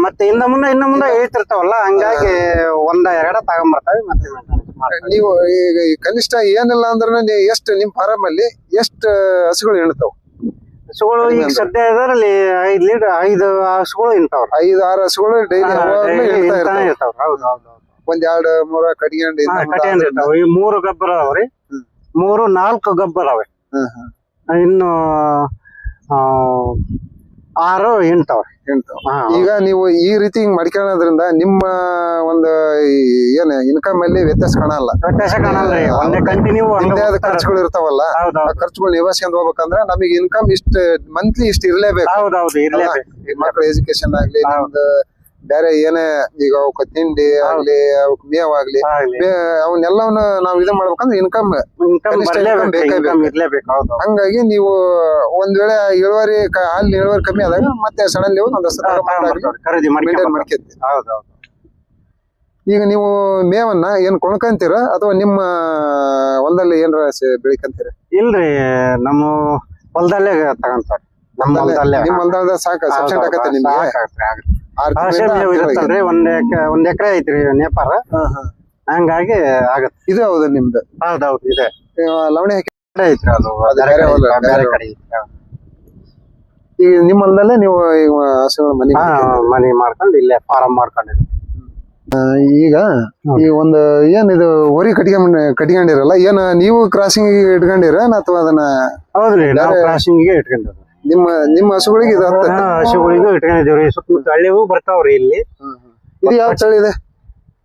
B: ಮತ್ತೆ ಇನ್ನ ಮುಂದೆ ಹೇಳ್ತಿರ್ತಾವಲ್ಲ, ಹಂಗಾಗಿ 1-2 ತಗೊಂಬರ್ತಾವೆ. ಮತ್ತೆ
A: ನೀವು ಈಗ ಕನಿಷ್ಠ ಏನಿಲ್ಲ ಅಂದ್ರೆ ಎಷ್ಟು ನಿಮ್ ಫಾರಂ ಅಲ್ಲಿ ಎಷ್ಟು ಹಸುಗಳು ಹಿಂಡ್ತಾವ?
B: ಹಸುಗಳು ಈಗ ಸದ್ಯ ಇದರಲ್ಲಿ 5 ಹಸುಗಳು ಇಂತಾವ್ರಿ.
A: 5-6 ಹಸುಗಳು ಡೈಲಿ
B: ಇರ್ತಾವ.
A: ಒಂದ್ 2-3
B: ಕಟ್ಕೊಂಡಿರ್ತಾವ. ಈ 3 ಗಬ್ಬರ್ ಅದಾವ್ರಿ, 3-4 ಗಬ್ಬರ್ ಅವೆ. ಇನ್ನು 6 ಹಿಂಡ್ತಾವ್ರಿ.
A: ಈಗ ನೀವು ಈ ರೀತಿ ಹಿಂಗ್ ಮಾಡ್ಕೊಳ್ಳೋದ್ರಿಂದ ನಿಮ್ಮ ಒಂದು ಏನ್ ಇನ್ಕಮ್ ಅಲ್ಲಿ ವ್ಯತ್ಯಾಸ ಕಾಣಲ್ಲ?
B: ಒಂದೇ ಕಂಟಿನ್ಯೂ
A: ಖರ್ಚುಗಳು ಇರ್ತಾವಲ್ಲ, ಖರ್ಚುಗಳು ನಿವಾರಿಸ್ಕೊಂಡ್ ಹೋಗ್ಬೇಕಂದ್ರೆ ನಮಗೆ ಇನ್ಕಮ್ ಇಷ್ಟ ಮಂತ್ಲಿ ಇಷ್ಟ ಇರ್ಲೇಬೇಕು. ಮಕ್ಕಳ ಎಜುಕೇಶನ್ ಆಗ್ಲಿ, ನಮ್ದು ಬೇರೆ ಏನೇ ಈಗ ಅವಕ್ಕ ತಿಂಡಿ ಆಗ್ಲಿ, ಅವಕ್ ಮೇವಾಗ್ಲಿ, ಅವನ್ನೆಲ್ಲವನ್ನ ನಾವು ಇದು ಮಾಡ್ಬೇಕಂದ್ರೆ ಇನ್ಕಮ್
B: ಇರ್ಲೇಬೇಕು.
A: ಹಂಗಾಗಿ ನೀವು ಒಂದ್ ವೇಳೆ ಇಳುವರಿ ಹಾಲಿನ ಇಳುವರಿ ಕಮ್ಮಿ ಆದಾಗ ಮತ್ತೆ ಸಡನ್ಲಿ ಮೇಂಟೈನ್ ಮಾಡ್ಕೇತಿ. ಈಗ ನೀವು ಮೇವನ್ನ ಏನ್ ಕೊಂಡ್ಕಂತೀರ ಅಥವಾ ನಿಮ್ಮ ಹೊಲದಲ್ಲಿ ಏನಾರ ಬೆಳಿಕಂತೀರ?
B: ಇಲ್ರಿ, ನಮ್ಮ ಹೊಲದಲ್ಲೇ ತಗೊಂತಾರ.
A: ನಿಮ್ ಹೊಲದಾಗ ಸಾಕ ಸಫಿಶಿಯಂಟ್ ಆಗತ್ತೆ ನಿಮ್ಗೆ?
B: ಇರುತ್ತಲ್ರಿ, ಒಂದ್ ಎಕರೆ ಐತ್ರಿ ನೇಪಾರ, ಹಂಗಾಗಿ ಆಗತ್ತೆ.
A: ಇದು ಹೌದು ನಿಮ್ದು?
B: ಹೌದೌದು, ಇದೆ.
A: ಲವಣಿ ಹಾಕಿ
B: ಐತ್ರಿ, ಅದು ಬೇರೆ ಕಡೆ.
A: ಈಗ ನಿಮ್ಮ ಹೊಲದಲ್ಲೇ ನೀವು ಹಸುಗಳ
B: ಮನಿ ಮಾಡ್ಕೊಂಡು ಇಲ್ಲೇ ಫಾರಂ ಮಾಡ್ಕೊಂಡಿದ್ವಿ.
A: ಈಗ ಈ ಒಂದು ಏನ್ ಇದು ಹೊರಿ ಕಟ್ಕೊಂಡಿರಲ್ಲ, ಏನ್ ನೀವು ಕ್ರಾಸಿಂಗ್ ಇಟ್ಕೊಂಡಿರ ಅಥವಾ ಅದನ್ನ?
B: ಹೌದ್ರಿ, ನಾವು ಕ್ರಾಸಿಂಗ್ ಇಟ್ಕೊಂಡಿರ.
A: ನಿಮ್ಮ ಹಸುಗಳಿಗೆ ಇದು ಹತ್ತತ್ತೆ.
B: ಹಸುಗಳಿಗೂ ಇಟ್ಕೊಂಡಿದ್ದೀವ್ರಿ. ಸುತ್ತಮುತ್ತ ಹಳ್ಳಿಗೂ ಬರ್ತಾವ್ರಿ ಇಲ್ಲಿ.
A: ಇದು ಯಾವ ತಳಿ ಇದೆ?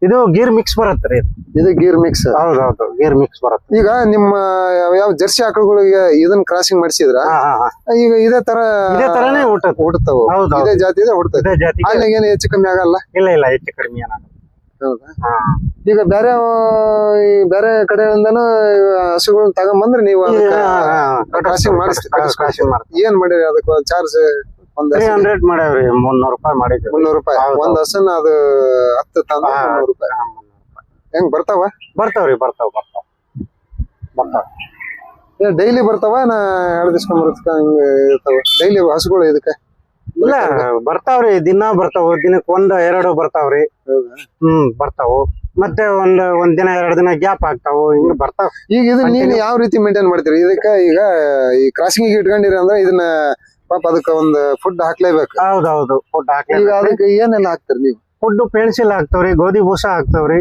B: ಇದು ಗೀರ್ ಮಿಕ್ಸ್ ಬರತ್ರಿ.
A: ಇದು ಗೀರ್ ಮಿಕ್ಸ್.
B: ಹೌದೌದು, ಗೀರ್ ಮಿಕ್ಸ್ ಬರುತ್ತೆ.
A: ಈಗ ನಿಮ್ಮ ಯಾವ ಜರ್ಸಿ ಆಕಳುಗಳಿಗೆ ಇದನ್ನ ಕ್ರಾಸಿಂಗ್ ಮಾಡಿಸಿದ್ರ ಈಗ ಇದೇ
B: ತರನೇ
A: ಹುಟ್ಟತಾವು. ಇದೇ ಜಾತಿ ಇದೆ ಹುಟ್ಟತದೆ.
B: ಇದೇ ಜಾತಿ.
A: ಅಲ್ಲಿ ಏನು ಹೆಚ್ಚು ಕಮ್ಮಿ ಆಗಲ್ಲ?
B: ಇಲ್ಲ, ಹೆಚ್ಚು ಕಡಿಮೆ ಏನಾಗಲ್ಲ.
A: ಹೌದಾ? ಈಗ ಬೇರೆ ಕಡೆಯಿಂದನೂ ಹಸುಗಳನ್ನ ತಗೊಂಬಂದ್ರೆ ನೀವು ಕ್ರಾಸಿಂಗ್ ಮಾಡಿಸ್ತೀರಿ. ಏನ್ ಮಾಡಿರಿ ಅದಕ್ಕೆ ಚಾರ್ಜ್?
B: 300 ಮಾಡೇವ್ರಿ. 300 ರೂಪಾಯಿ ಮಾಡಿದ್ವಿ.
A: 300 ರೂಪಾಯಿ ಒಂದ್ ಹಸನ ಅದು 10 ತಂದ 300 ರೂಪಾಯಿ. ಹೆಂಗ್ ಬರ್ತಾವ್ರಿ? ಬರ್ತಾವ. ಡೈಲಿ ಬರ್ತಾವ? 2 ದಿವ್ಸ ಹಂಗ ಇರ್ತಾವ ಡೈಲಿ ಹಸುಗಳು ಇದಕ್ಕೆ?
B: ಇಲ್ಲ, ಬರ್ತಾವ್ರಿ. ದಿನ ಬರ್ತಾವ. ದಿನಕ್ಕೆ 1-2 ಬರ್ತಾವ್ರಿ. ಬರ್ತಾವು. ಮತ್ತೆ ಒಂದ್ ದಿನ 2 ದಿನ ಗ್ಯಾಪ್ ಆಗ್ತಾವು. ಹಿಂಗ ಬರ್ತಾವ. ಈಗ
A: ಇದನ್ನ ನೀನ್ ಯಾವ ರೀತಿ ಮೇಂಟೈನ್ ಮಾಡ್ತೀರಿ? ಇದಕ್ಕ ಈಗ ಈ ಕ್ರಾಸಿಂಗ್ ಇಟ್ಕೊಂಡಿರಿ ಅಂದ್ರೆ ಇದನ್ನ ಪಾಪ ಅದಕ್ಕೆ ಒಂದು ಫುಡ್ ಹಾಕ್ಲೇಬೇಕು.
B: ಹೌದೌದು, ಫುಡ್ ಹಾಕ್ಲೇಬೇಕು.
A: ಈಗ ಅದಕ್ಕೆ ಏನೆಲ್ಲ ಹಾಕ್ತಾರಿ ನೀವು?
B: ಫುಡ್ ಪೆಣಸಿಲ್ ಹಾಕ್ತಾವ್ರಿ, ಗೋಧಿ ಬೂಸ ಹಾಕ್ತಾವ್ರಿ,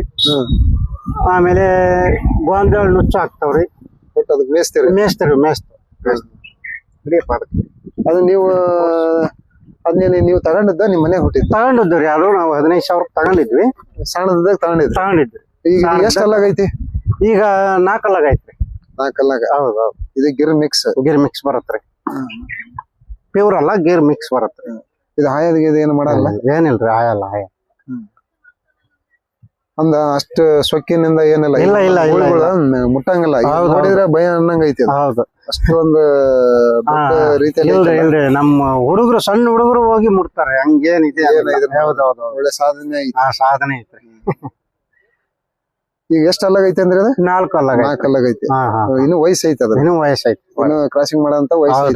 B: ಆಮೇಲೆ ಗೋಂಜಾಳ ನುಚ್ಚ ಹಾಕ್ತಾವ್ರಿ.
A: ಅದಕ್ಕೆ ಮೇಯಿಸ್ತೀರಿ? ಅದು ನೀವು ತಗೊಂಡಿದ್ದ ನಿಮ್ಮ ಮನೆ ಹುಟ್ಟಿದ್ದು?
B: ತಗೊಂಡಿದ್ರಿ. ಅದು ನಾವು 15,000 ತಗೊಂಡಿದ್ವಿ.
A: ಸಣ್ಣದಾಗ ತಗೊಂಡಿದ್ರಿ. ಈಗ ಎಷ್ಟು ಅಲ್ಲಾಗೈತಿ? ಈಗ
B: 4 ಅಲ್ಲಾಗ ಐತ್ರಿ.
A: 4 ಅಲ್ಲಾಗ. ಹೌದು. ಇದು ಗಿರ್ ಮಿಕ್ಸ್
B: ಬರತ್ರಿ. ಪ್ಯೂರ್ ಅಲ್ಲ, ಗೀರ್ ಮಿಕ್ಸ್ ಬರತ್ರಿ.
A: ಇದು ಹಾಯದ ಏನು ಮಾಡಲ್ಲ?
B: ಏನಿಲ್ರಿ, ಹಾಯ
A: ಅಂದ ಅಷ್ಟು ಸೊಕ್ಕಿನಿಂದ ಏನಿಲ್ಲ.
B: ಇಲ್ಲ
A: ಮುಟ್ಟಂಗಿಲ್ಲ. ನೋಡಿದ್ರೆ ಭಯ ಅನ್ನಂಗ ಐತಿ.
B: ಹೌದು,
A: ಅಷ್ಟೊಂದು ರೀತಿಯಲ್ಲಿ
B: ಇಲ್ರಿ. ನಮ್ಮ ಸಣ್ಣ ಹುಡುಗರು ಹೋಗಿ ಮುಟ್ತಾರೆ. ಹಂಗೇನಿದೆ?
A: ಒಳ್ಳೆ ಸಾಧನೆ
B: ಐತ್ರಿ.
A: ಈಗ ಎಷ್ಟು ಅಲ್ಲಾಗೈತಿ ಅಂದ್ರೆ?
B: 4
A: ಅಲ್ಲಾಗೈತಿ. ಇನ್ನು ವಯಸ್ಸು ಐತಿ. ಅದ
B: ಇನ್ನು ವಯಸ್ಸೈತಿ.
A: ಕ್ರಾಸಿಂಗ್ ಮಾಡಂತ ವಯಸ್ಸು.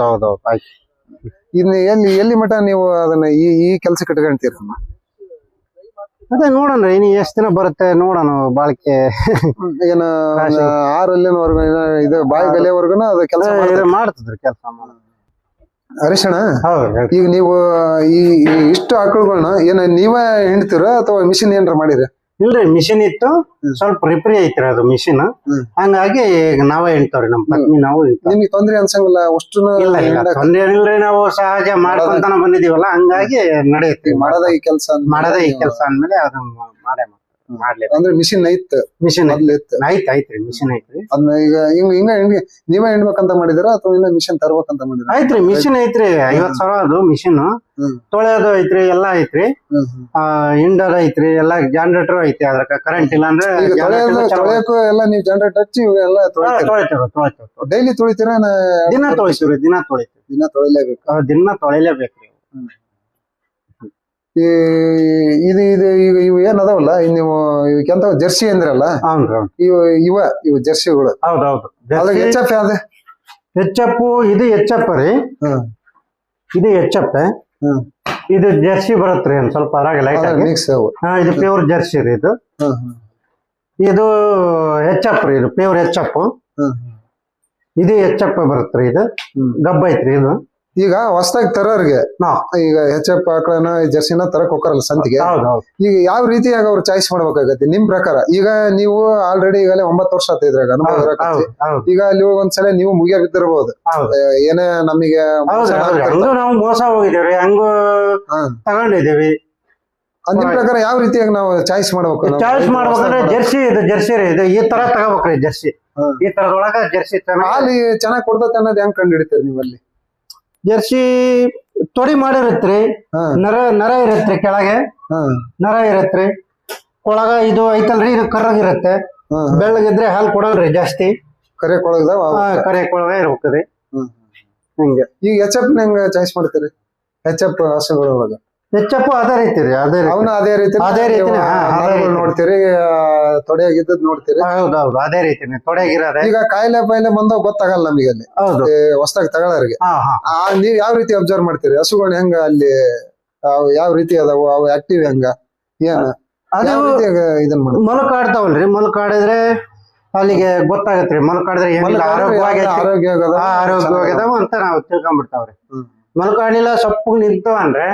A: ಇನ್ನು ಎಲ್ಲಿ ಮಠ ನೀವು ಅದನ್ನ ಈ ಕೆಲ್ಸಕ್ಕೆ ಇಟ್ಕೊಂತೀರ?
B: ಅದೇ ನೋಡೋಣ, ಇನ್ನು ಎಷ್ಟ್ ದಿನ ಬರುತ್ತೆ ನೋಡೋಣ. ಬಾಳಿಕೆ
A: ಏನ 6 ಇದು ಬಾಯಿ ಗಲೆವರ್ಗುನ ಅದು ಕೆಲಸ
B: ಮಾಡ್ತದ್ರಿ.
A: ಹರೀಶಣ್ಣ, ಈಗ ನೀವು ಇಷ್ಟು ಆಕಳುಗಳನ್ನ ಏನ ನೀವೇ ಹಿಂಡ್ತೀರ ಅಥವಾ ಮಿಷಿನ್ ಏನ್ರ ಮಾಡಿರಿ?
B: ಇಲ್ರಿ, ಮಿಷಿನ್ ಇತ್ತು. ಸ್ವಲ್ಪ ರಿಪೇರಿ ಐತ್ರಿ ಅದು ಮಿಷಿನ್. ಹಂಗಾಗಿ ನಾವೇ ಹೇಳ್ತಾವ್ರಿ. ನಮ್ ಪತ್ನಿ ನಾವು.
A: ನಿಮ್ಗೆ ತೊಂದ್ರೆ ಅನ್ಸಂಗಿಲ್ಲ? ಅಷ್ಟು
B: ಇಲ್ಲ, ತೊಂದ್ರೆ ಏನಿಲ್ರಿ. ನಾವು ಸಹಜ ಮಾಡ್ಕೊಂತಾನ ಬಂದಿದೀವಲ್ಲ, ಹಂಗಾಗಿ ನಡೆಯುತ್ತೆ.
A: ಮಾಡದ ಈ ಕೆಲಸ
B: ಅಂದ್ಮೇಲೆ ಅದು ಮಾಡ್ಲಿ.
A: ಅಂದ್ರೆ ಮಿಷಿನ್ ಐತ್ರಿ. ಮಿಷಿನ್
B: ಐತ್ರಿ.
A: ಅದನ್ನ ಈಗ ಹಿಂಗ ನೀವೇ ಹೆಣ್ಬೇಕಂತ ಮಾಡಿದಿರ ಅಥವಾ ಇಲ್ಲ ಮಿಷಿನ್ ತರ್ಬೇಕಂತ ಮಾಡಿದ್ರ?
B: ಐತ್ರಿ, ಮಿಷಿನ್ ಐತ್ರಿ. 50,000 ಅದು ಮಿಷಿನ್. ತೊಳೆಯೋದು ಐತ್ರಿ, ಎಲ್ಲಾ ಐತ್ರಿ. ಹಿಂಡೋದು ಐತ್ರಿ, ಎಲ್ಲಾ ಜನರೇಟರ್ ಐತಿ. ಅದ್ರ ಕರೆಂಟ್ ಇಲ್ಲ ಅಂದ್ರೆ
A: ತೊಳೆಯಕ್ಕೂ ಎಲ್ಲ ನೀವು ಜನರೇಟರ್ ಹಚ್ಚಿ ಎಲ್ಲ ತೊಳಿತೀರ? ಡೈಲಿ ತೊಳಿತೀರ?
B: ದಿನ ತೊಳಿತೀವ್ರಿ. ದಿನ
A: ತೊಳಿಲೇಬೇಕು.
B: ದಿನ ತೊಳಿಲೇಬೇಕ್ರಿ.
A: ಇವು ಏನ್ ಅದಾವಲ್ಲ ನೀವು ಇವಕ್ಕೆಂತ ಜರ್ಸಿ ಅಂದ್ರಲ್ಲ, ಇವು ಜರ್ಸಿಗಳು.
B: ಹೌದೌದು.
A: ಎಚ್ ಎಫ್ ಯಾವ್ದು?
B: ಎಚ್.ಎಫ್. ಇದು ಎಚ್.ಎಫ್ ರೀ. ಇದು ಎಚ್.ಎಫ್. ಇದು ಜರ್ಸಿ ಬರತ್ರಿ. ಒಂದ್ ಸ್ವಲ್ಪ ಲೈಟ್
A: ಮಿಕ್ಸ್.
B: ಇದು ಪ್ಯೂರ್ ಜರ್ಸಿ ರೀ. ಇದು ಎಚ್.ಎಫ್ ರೀ. ಇದು ಪ್ಯೂರ್ ಎಚ್.ಎಫ್. ಇದು ಎಚ್.ಎಫ್ ಬರತ್ರಿ. ಇದು ಗಬ್ಬ ಐತ್ರಿ. ಇದು
A: ಈಗ ಹೊಸದಾಗಿ ತರೋರ್ಗೆ ಈಗ ಎಚ್.ಎಫ್ ಆಕಳನ ಜರ್ಸಿನ ತರಕ್ ಹೋಗ್ತಾರಲ್ಲ ಸಂತಿಗೆ, ಈಗ ಯಾವ ರೀತಿಯಾಗಿ ಅವ್ರು ಚಾಯ್ಸ್ ಮಾಡ್ಬೇಕಾಗತ್ತೆ ನಿಮ್ ಪ್ರಕಾರ? ಈಗ ನೀವು ಆಲ್ರೆಡಿ ಈಗಲೇ 9 ವರ್ಷ ಆತ ಇದ್ರಾಗ ಅನುಭವ ಇರಕತ್ತಿ. ಈಗ ಅಲ್ಲಿ ಒಂದ್ಸಲ ನೀವು ಮುಗಿಯ ಬಿದ್ದಿರಬಹುದು. ಏನೇ ನಮಗೆ
B: ನಾವು ಮೋಸ ಹೋಗಿದ್ದೇವ್ರಿ, ಹಂಗ ತಗೊಂಡಿದ್ದೇವಿ.
A: ನಿಮ್ ಪ್ರಕಾರ ಯಾವ ರೀತಿಯಾಗಿ ನಾವು ಚಾಯ್ಸ್ ಮಾಡ್ಬೇಕು?
B: ಚಾಯ್ಸ್ ಮಾಡ್ಬೇಕಂದ್ರೆ ಜರ್ಸಿ ರೀ. ಇದು ಈ ತರ ತಗೋಬೇಕ್ರಿ. ಜರ್ಸಿ ಈ ತರದೊಳಗ ಜರ್ಸಿ
A: ಹಾಲಿ ಚೆನ್ನಾಗ್ ಕೊಡ್ತೈತೆ ಅನ್ನೋದು ಹೆಂಗ್ ಕಂಡು ಹಿಡಿತೀರಿ ನೀವು? ಅಲ್ಲಿ
B: ಜರ್ಸಿ ತೊಡಿ ಮಾಡಿರತ್ರಿ. ನರ ಇರತ್ರಿ. ಕೆಳಗೆ ನರ ಇರತ್ರಿ. ಒಳಗ ಇದು ಐತಲ್ರಿ, ಇದು ಕರ್ರಗಿರತ್ತೆ. ಬೆಳ್ಳಗಿದ್ರೆ ಹಾಲು ಕೊಡಲ್ರಿ ಜಾಸ್ತಿ.
A: ಕರೆ
B: ಕೊಳಗ ಇರ್ಬೇಕ್ರಿ. ಹಿಂಗೆ.
A: ಈಗ ಎಚ್.ಎಫ್ ಹೆಂಗ ಚಾಯ್ಸ್ ಮಾಡ್ತೀರಿ? ಎಚ್.ಎಫ್ ಹಸುಗಳೊಳಗ
B: ಎಚ್.ಎಫ್ ಅದೇ ರೀತಿ ರೀ.
A: ಅದೇ ರೀತಿ ನೋಡ್ತೀರಿ, ತೊಡೆಯಾಗಿದ್ದದ್ ನೋಡ್ತೀರಿ.
B: ಹೌದೌದು, ಅದೇ ರೀತಿನೇ ತೊಡೆಯಾಗಿರೋದೇ.
A: ಈಗ ಕಾಯಿಲೆ ಬಂದವ್ ಗೊತ್ತಾಗಲ್ಲ ನಮಗೆ ಅಲ್ಲಿ ಹೊಸದಾಗಿ ತಗೊಳ್ಳೋರಿಗೆ. ನೀವ್ ಯಾವ ರೀತಿ ಅಬ್ಸರ್ವ್ ಮಾಡ್ತೀರಿ? ಹಸುಗಳನ್ನ ಹೆಂಗ ಅಲ್ಲಿ ಯಾವ ರೀತಿ ಅದಾವ? ಅವು ಆಕ್ಟಿವ್ ಹೆಂಗ? ಏನ ಇದನ್ ಮಾಡಿ
B: ಮೊಲಕಾಡ್ತಾವಲ್ರಿ. ಮೊಲಕಾಡಿದ್ರೆ ಅಲ್ಲಿಗೆ ಗೊತ್ತಾಗತ್ರಿ. ಮೊಲಕಾಡಿದ್ರೆ ಆರೋಗ್ಯವಾಗ್ಯದಾವ ಅಂತ ನಾವು ತಿಳ್ಕೊಂಡ್ಬಿಡ್ತಾವ್ರಿ. ಮೊಲಕಾಡಿಲ್ಲ ಸೊಪ್ಪು ನಿಂತವ ಅಂದ್ರೆ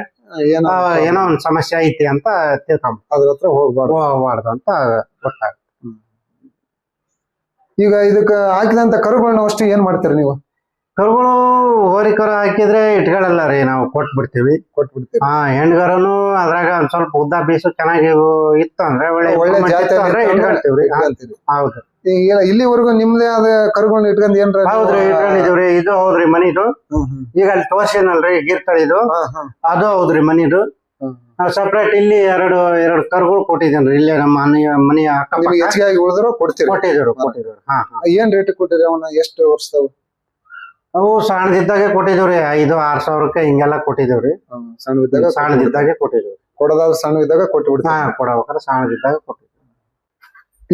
B: ಏನೋ ಒಂದ್ ಸಮಸ್ಯೆ ಐತಿ ಅಂತ ತಿಳ್ಕೊಂಬ.
A: ಅದ್ರ ಹತ್ರ
B: ಹೋಗ್ಬಾರ್ದು ಅಂತ ಗೊತ್ತಾಗುತ್ತೆ.
A: ಈಗ ಇದಕ್ಕ ಹಾಕಿದಂತ ಕರುಗಳನ್ನ ಅಷ್ಟು ಏನ್ ಮಾಡ್ತೀರಿ ನೀವು?
B: ಕರುಗಳು ಹೋರಿಕರು ಹಾಕಿದ್ರೆ ಇಟ್ಕೊಳ್ಳಲ್ಲ ರೀ, ನಾವು ಕೊಟ್ಬಿಡ್ತೀವಿ.
A: ಕೊಟ್ಬಿಡ್ತೀರಿ.
B: ಹೆಣ್ಗರನು ಅದ್ರಾಗ ಒಂದ್ ಸ್ವಲ್ಪ ಉದ್ದ ಬೀಸು ಚೆನ್ನಾಗಿ ಇತ್ತು ಅಂದ್ರೆ ಒಳ್ಳೆ
A: ಒಳ್ಳೆ
B: improvement
A: ಜಾತಿ
B: ಇತ್ತು ಅಂದ್ರೆ ಇಟ್ಕೊಳ್ತೀವ್ರಿ.
A: ಇಟ್ಕೊಂತೀರಿ.
B: ಹೌದು
A: ಈಗ ಇಲ್ಲಿವರೆಗೂ ನಿಮ್ದೇ ಆದ ಕರುಗಳನ್ನ ಇಟ್ಕೊಂಡ್ ಏನ್ರ
B: ಹೌದ್ರಿ, ಇಟ್ಕೊಂಡಿದೀವ್ರಿ. ಇದು ಹೌದ್ರಿ ಮನಿದು. ಈಗ ಅಲ್ಲಿ ತೋರ್ಸಿನಲ್ರಿ ಗೀರ್ತಳಿದು, ಅದು ಹೌದ್ರಿ ಮನಿದು. ನಾವು ಸಪ್ರೇಟ್ ಇಲ್ಲಿ ಎರಡು ಕರುಗಳು ಕೊಟ್ಟಿದ್ದೇನ್ರಿ, ಇಲ್ಲೇ ನಮ್ಮ ಮನೆಯ ಅಕ್ಕಪಕ್ಕ
A: ಹೆಚ್ಚಿಗೆ ಆಗಿ ಉಳಿದ್ರು ಕೊಡ್ತೀರಿ.
B: ಕೊಟ್ಟಿದ್ರು.
A: ಏನ್ ರೇಟ್ ಕೊಟ್ಟಿರಿ ಅವನ್ನ? ಎಷ್ಟು ವರ್ಷದವು?
B: ಅವು ಸಣ್ಣದಿದ್ದಾಗೆ ಕೊಟ್ಟಿದ್ದೀವ್ರಿ, 5,000-6 ಸಾವಿರಕ್ಕೆ ಹಿಂಗೆಲ್ಲ ಕೊಟ್ಟಿದ್ದೀವ್ರಿ. ಸಣ್ಣದಿದ್ದಾಗೆ ಕೊಟ್ಟಿದ್ದೀವಿ.
A: ಕೊಡೋದಾದ ಸಣ್ಣವಿದ್ದಾಗ ಕೊಟ್ಟು ಬಿಡ್ತೀವಿ.
B: ಕೊಡ್ಬೇಕಾದ್ರೆ ಸಣ್ಣದಿದ್ದಾಗ ಕೊಟ್ಟಿದ್ದೀವಿ.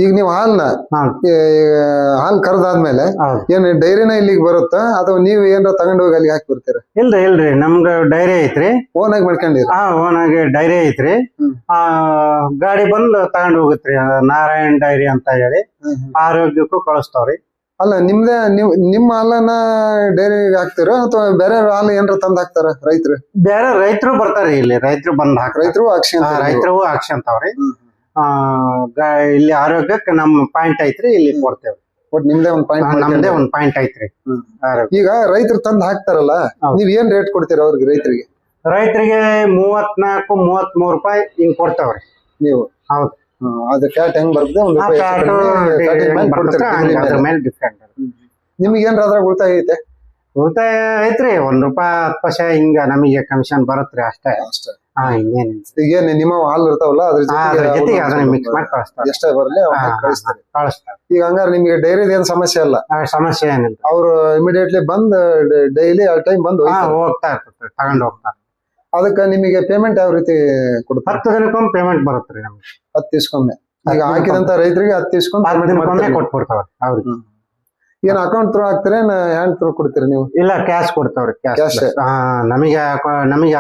A: ಈಗ ನೀವು ಹಾಲ್ನ ಹಾಲ್ ಕರ್ದಾದ್ಮೇಲೆ ಏನ್ ಡೈರಿನ ಇಲ್ಲಿಗೆ ಬರುತ್ತಾ ಅಥವಾ ನೀವು ಏನಾರ ತಗೊಂಡ್ ಹೋಗಿ ಅಲ್ಲಿ ಹಾಕಿ ಬರ್ತೀರ?
B: ಇಲ್ರಿ ನಮ್ಗ ಡೈರಿ ಐತ್ರಿ,
A: ಓನ್ ಆಗಿ ಮಾಡ್ಕೊಂಡಿರಿ?
B: ಓನ್ ಆಗಿ ಡೈರಿ ಐತ್ರಿ. ಗಾಡಿ ಬಂದು ತಗೊಂಡ್ ಹೋಗುತ್ರಿ, ನಾರಾಯಣ್ ಡೈರಿ ಅಂತ ಹೇಳಿ. ಆರೋಗ್ಯಕ್ಕೂ ಕಳಿಸ್ತಾವ್ರಿ.
A: ಅಲ್ಲ, ನಿಮ್ದೇ ನಿಮ್ಮ ಹಾಲನ್ನ ಡೈರಿ ಹಾಕ್ತಿರ ಅಥವಾ ಬೇರೆ ಹಾಲು ಏನಾರ ತಂದ್ ಹಾಕ್ತಾರ ರೈತರು?
B: ಬೇರೆ ರೈತರು ಬರ್ತಾರಿ, ಇಲ್ಲಿ ರೈತರು ಬಂದ್
A: ರೈತರು
B: ಹಾಕ್ಸಂತಾವ್ರಿ. ಇಲ್ಲಿ ಆರೋಗ್ಯಕ್ಕೆ ನಮ್ ಪಾಯಿಂಟ್ ಐತ್ರಿ, ಇಲ್ಲಿ ಕೊಡ್ತೇವ್ರಿ.
A: ಒಟ್ ನಿಮ್ದೇ ಒಂದ್ ಪಾಯಿಂಟ್?
B: ನಮ್ದೇ ಒಂದ್ ಪಾಯಿಂಟ್ ಐತ್ರಿ.
A: ಈಗ ರೈತರು ತಂದ್ ಹಾಕ್ತಾರಲ್ಲ, ನೀವ್ ಏನ್ ರೇಟ್ ಕೊಡ್ತೀರ ಅವ್ರಿಗೆ? ರೈತರಿಗೆ
B: 34-33 ರೂಪಾಯಿ ಹಿಂಗ್ ಕೊಡ್ತಾವ್ರಿ ನೀವು. ಹೌದು.
A: ಅದು ಫ್ಯಾಟ್ ಹೆಂಗ್ ಬರ್ತದೆ ನಿಮ್ಗೆ ಏನ್ರ ಅದ್ರಾಗ ಉಳಿತಾಯ ಐತೆ?
B: ಉಳಿತಾಯ ಐತ್ರಿ, ₹1-10 ಹಿಂಗ ನಮಗೆ ಕಮಿಷನ್ ಬರತ್ರಿ, ಅಷ್ಟೇ.
A: ಈಗೇನ್ ನಿಮ್ಮ ಹಾಲು ಇರ್ತಾವಲ್ಲ ಅದ್ರ
B: ಜೊತೆಗೆ ಅದನ್ನ ಮಿಕ್ಸ್ ಮಾಡಿ ಕಳಿಸ್ತಾರೆ.
A: ಎಷ್ಟೇ ಬರಲಿ ಕಳಿಸ್ತಾರೆ. ಈಗ ಹಂಗಾರೆ ನಿಮ್ಗೆ ಡೈರಿದ ಏನ್ ಸಮಸ್ಯೆ ಅಲ್ಲ?
B: ಸಮಸ್ಯೆ ಏನಿಲ್ಲ.
A: ಅವ್ರು ಇಮಿಡಿಯೇಟ್ಲಿ ಬಂದ್ ಡೈಲಿ ಆ ಟೈಮ್ ಬಂದು
B: ಹೋಗ್ತಾ ಇರ್ತಾರೆ, ತಗೊಂಡ್ ಹೋಗ್ತಾರೆ.
A: ಅದಕ್ಕೆ ನಿಮಗೆ ಪೇಮೆಂಟ್ ಯಾವ ರೀತಿ ಕೊಡ್ತಾರೆ?
B: 10 ದಿನಕ್ಕೊಮ್ಮೆ ಪೇಮೆಂಟ್ ಬರುತ್ತೆ ನಮ್ಗೆ.
A: 10 ದಿವಸಕ್ಕೊಮ್ಮೆ. ಈಗ ಹಾಕಿದಂತ ರೈತರಿಗೆ 10 ದಿವಸಕ್ಕೊಮ್ಮೆ
B: ಕೊಟ್ಬಿಡ್ತಾವ ಅವ್ರಿಗೆ.
A: ಏನ್ ಅಕೌಂಟ್ ಥ್ರೂ ಹಾಕ್ತಾರೆ, ಹ್ಯಾಂಡ್ ಥ್ರೂ ಕೊಡ್ತೀರಿ ನೀವು?
B: ಇಲ್ಲ, ಕ್ಯಾಶ್ ಕೊಡ್ತಾವ್ರಿ. ಕ್ಯಾಶ್ ನಮಗೆ